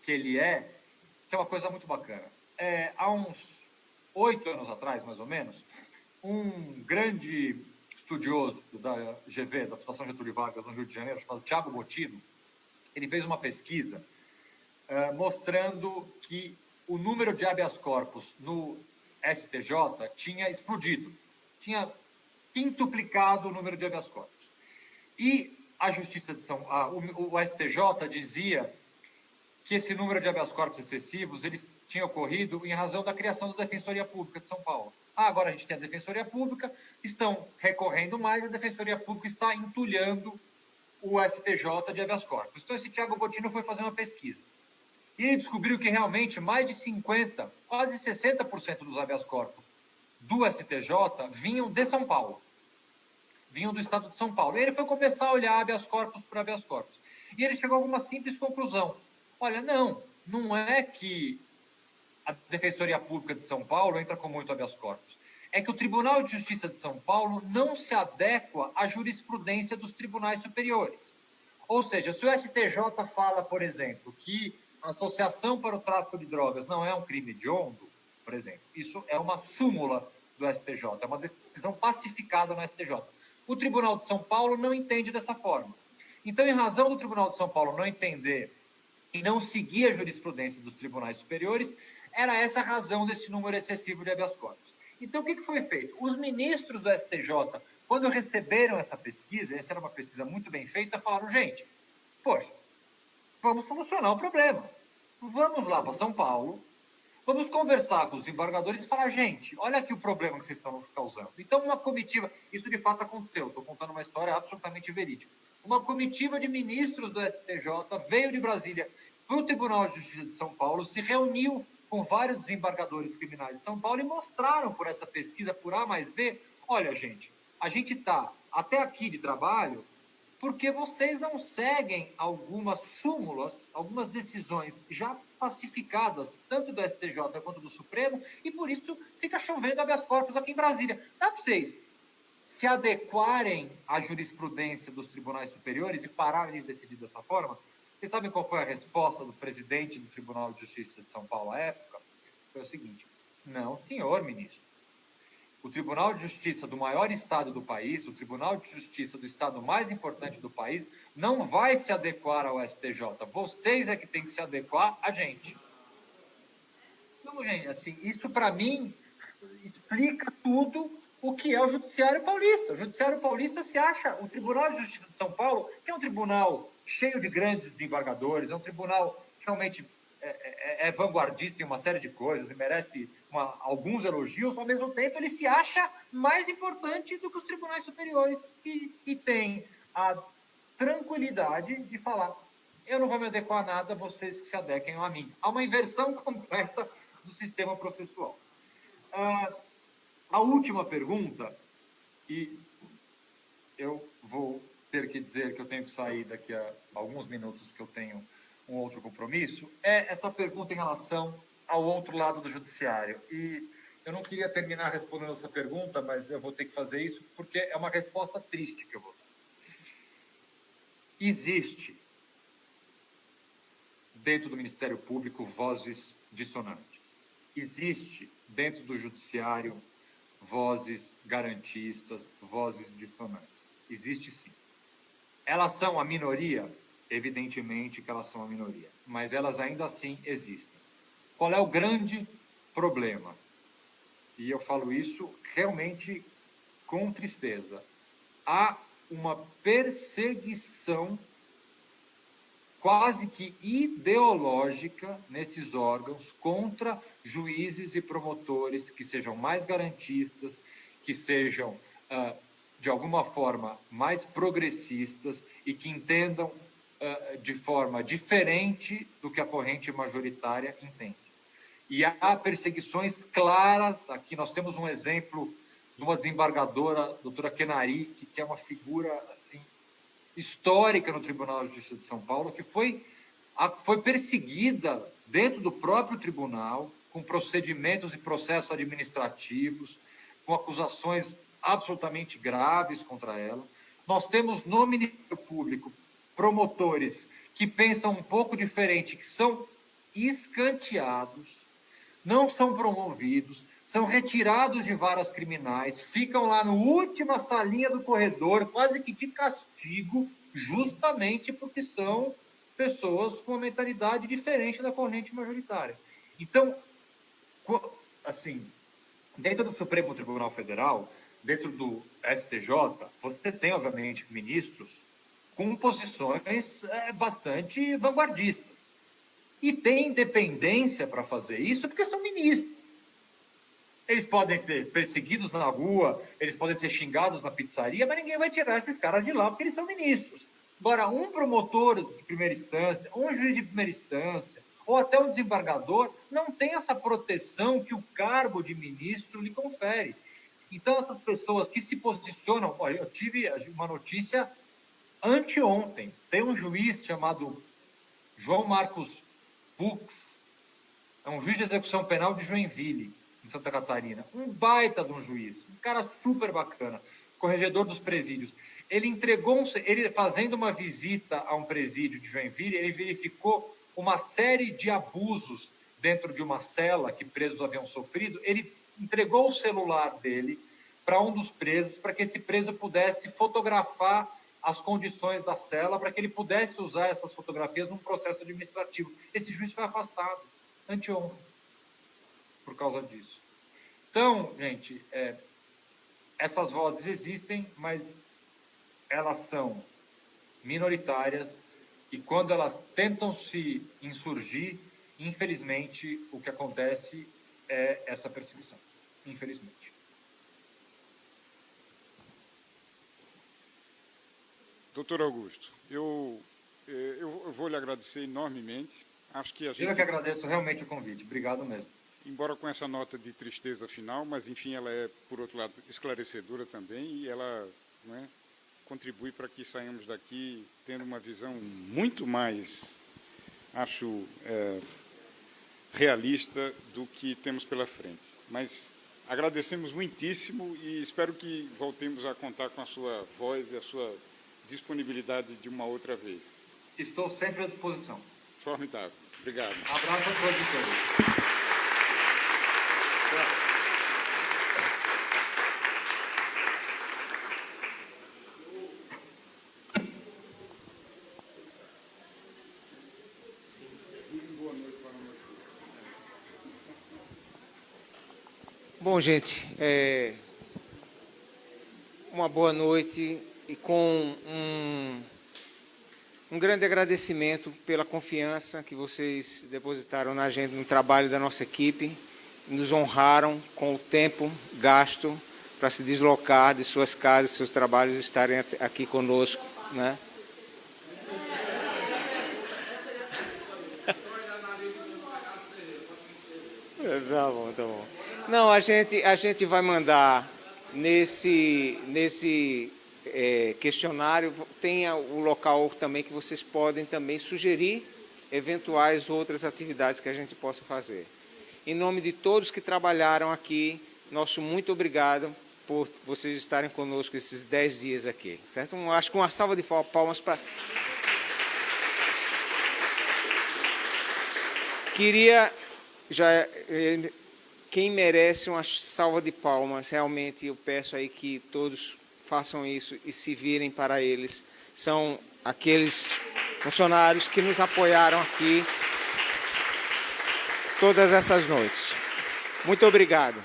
que ele é, que é uma coisa muito bacana. Há uns 8 anos atrás, mais ou menos, um grande estudioso da GV, da Fundação Getúlio Vargas, no Rio de Janeiro, chamado Thiago Bottino, ele fez uma pesquisa mostrando que o número de habeas corpus no STJ tinha explodido, tinha quintuplicado o número de habeas corpus. E a Justiça de o STJ dizia que esse número de habeas corpus excessivos eles tinha ocorrido em razão da criação da Defensoria Pública de São Paulo. Agora a gente tem a Defensoria Pública, estão recorrendo mais, a Defensoria Pública está entulhando o STJ de habeas corpus. Então esse Thiago Bottino foi fazer uma pesquisa. E ele descobriu que realmente mais de 50%, quase 60% dos habeas corpus do STJ vinham de São Paulo. Vinham do estado de São Paulo. E ele foi começar a olhar habeas corpus por habeas corpus. E ele chegou a uma simples conclusão. Olha, não é que a Defensoria Pública de São Paulo entra com muito habeas corpus. É que o Tribunal de Justiça de São Paulo não se adequa à jurisprudência dos tribunais superiores. Ou seja, se o STJ fala, por exemplo, que a associação para o tráfico de drogas não é um crime hediondo, por exemplo, isso é uma súmula do STJ, é uma decisão pacificada no STJ. O Tribunal de São Paulo não entende dessa forma. Então, em razão do Tribunal de São Paulo não entender e não seguir a jurisprudência dos tribunais superiores, era essa a razão desse número excessivo de habeas corpus. Então, o que foi feito? Os ministros do STJ, quando receberam essa pesquisa, essa era uma pesquisa muito bem feita, falaram, gente, poxa, vamos solucionar o problema. Vamos lá para São Paulo, vamos conversar com os desembargadores e falar, gente, olha aqui o problema que vocês estão nos causando. Então, uma comitiva, isso de fato aconteceu, estou contando uma história absolutamente verídica. Uma comitiva de ministros do STJ veio de Brasília para o Tribunal de Justiça de São Paulo, se reuniu com vários desembargadores criminais de São Paulo e mostraram por essa pesquisa, por A mais B, olha, gente, a gente está até aqui de trabalho porque vocês não seguem algumas súmulas, algumas decisões já pacificadas, tanto do STJ quanto do Supremo, e por isso fica chovendo habeas corpus aqui em Brasília. Dá para vocês se adequarem à jurisprudência dos tribunais superiores e pararem de decidir dessa forma? Vocês sabem qual foi a resposta do presidente do Tribunal de Justiça de São Paulo à época? Foi o seguinte, não, senhor ministro. O Tribunal de Justiça do maior estado do país, o Tribunal de Justiça do estado mais importante do país, não vai se adequar ao STJ. Vocês é que têm que se adequar a gente. Então, gente, assim, isso para mim explica tudo o que é o Judiciário Paulista. O Judiciário Paulista se acha, o Tribunal de Justiça de São Paulo, que é um tribunal cheio de grandes desembargadores, é um tribunal realmente vanguardista em uma série de coisas e merece alguns elogios, ao mesmo tempo ele se acha mais importante do que os tribunais superiores e tem a tranquilidade de falar, eu não vou me adequar a nada, vocês que se adequem a mim. Há uma inversão completa do sistema processual. A última pergunta, e eu vou ter que dizer que eu tenho que sair daqui a alguns minutos, porque eu tenho um outro compromisso, é essa pergunta em relação ao outro lado do judiciário. E eu não queria terminar respondendo essa pergunta, mas eu vou ter que fazer isso, porque é uma resposta triste que eu vou dar. Existe, dentro do Ministério Público, vozes dissonantes. Existe, dentro do judiciário, vozes garantistas, vozes dissonantes. Existe sim. Elas são a minoria? Evidentemente que elas são a minoria, mas elas ainda assim existem. Qual é o grande problema? E eu falo isso realmente com tristeza. Há uma perseguição quase que ideológica nesses órgãos contra juízes e promotores que sejam mais garantistas, que sejam, de alguma forma, mais progressistas e que entendam de forma diferente do que a corrente majoritária entende. E há perseguições claras. Aqui nós temos um exemplo de uma desembargadora, a doutora Kenari, que é uma figura assim, histórica no Tribunal de Justiça de São Paulo, que foi perseguida dentro do próprio tribunal, com procedimentos e processos administrativos, com acusações absolutamente graves contra ela. Nós temos no Ministério Público promotores que pensam um pouco diferente, que são escanteados, não são promovidos, são retirados de varas criminais, ficam lá na última salinha do corredor, quase que de castigo, justamente porque são pessoas com uma mentalidade diferente da corrente majoritária. Então, assim, dentro do Supremo Tribunal Federal, dentro do STJ, você tem, obviamente, ministros com posições bastante vanguardistas. E tem independência para fazer isso porque são ministros. Eles podem ser perseguidos na rua, eles podem ser xingados na pizzaria, mas ninguém vai tirar esses caras de lá porque eles são ministros. Agora, um promotor de primeira instância, um juiz de primeira instância, ou até um desembargador, não tem essa proteção que o cargo de ministro lhe confere. Então, essas pessoas que se posicionam... Olha, eu tive uma notícia anteontem. Tem um juiz chamado João Marcos Fux, é um juiz de execução penal de Joinville, em Santa Catarina. Um baita de um juiz, um cara super bacana, corregedor dos presídios. Ele fazendo uma visita a um presídio de Joinville, ele verificou uma série de abusos dentro de uma cela que presos haviam sofrido. Ele entregou o celular dele para um dos presos, para que esse preso pudesse fotografar as condições da cela para que ele pudesse usar essas fotografias num processo administrativo. Esse juiz foi afastado anteontem por causa disso. Então, gente, essas vozes existem, mas elas são minoritárias e quando elas tentam se insurgir, infelizmente, o que acontece é essa perseguição. Infelizmente. Doutor Augusto, eu vou lhe agradecer enormemente. Acho que a gente... Eu que agradeço realmente o convite. Obrigado mesmo. Embora com essa nota de tristeza final, mas, enfim, ela é, por outro lado, esclarecedora também e ela, não é, contribui para que saímos daqui tendo uma visão muito mais, acho, realista do que temos pela frente. Mas agradecemos muitíssimo e espero que voltemos a contar com a sua voz e a sua disponibilidade de uma outra vez. Estou sempre à disposição. Formidável. Obrigado. Abraço a todos e todas. Bom, gente, uma boa noite e com um grande agradecimento pela confiança que vocês depositaram na gente, no trabalho da nossa equipe, nos honraram com o tempo gasto para se deslocar de suas casas, seus trabalhos, estarem aqui conosco, né? Tá bom, tá bom. Não, a gente vai mandar nesse questionário, tem o local também que vocês podem também sugerir eventuais outras atividades que a gente possa fazer. Em nome de todos que trabalharam aqui, nosso muito obrigado por vocês estarem conosco esses 10 dias aqui, certo? Acho que uma salva de palmas para... Queria já... Quem merece uma salva de palmas, realmente eu peço aí que todos façam isso e se virem para eles. São aqueles funcionários que nos apoiaram aqui todas essas noites. Muito obrigado.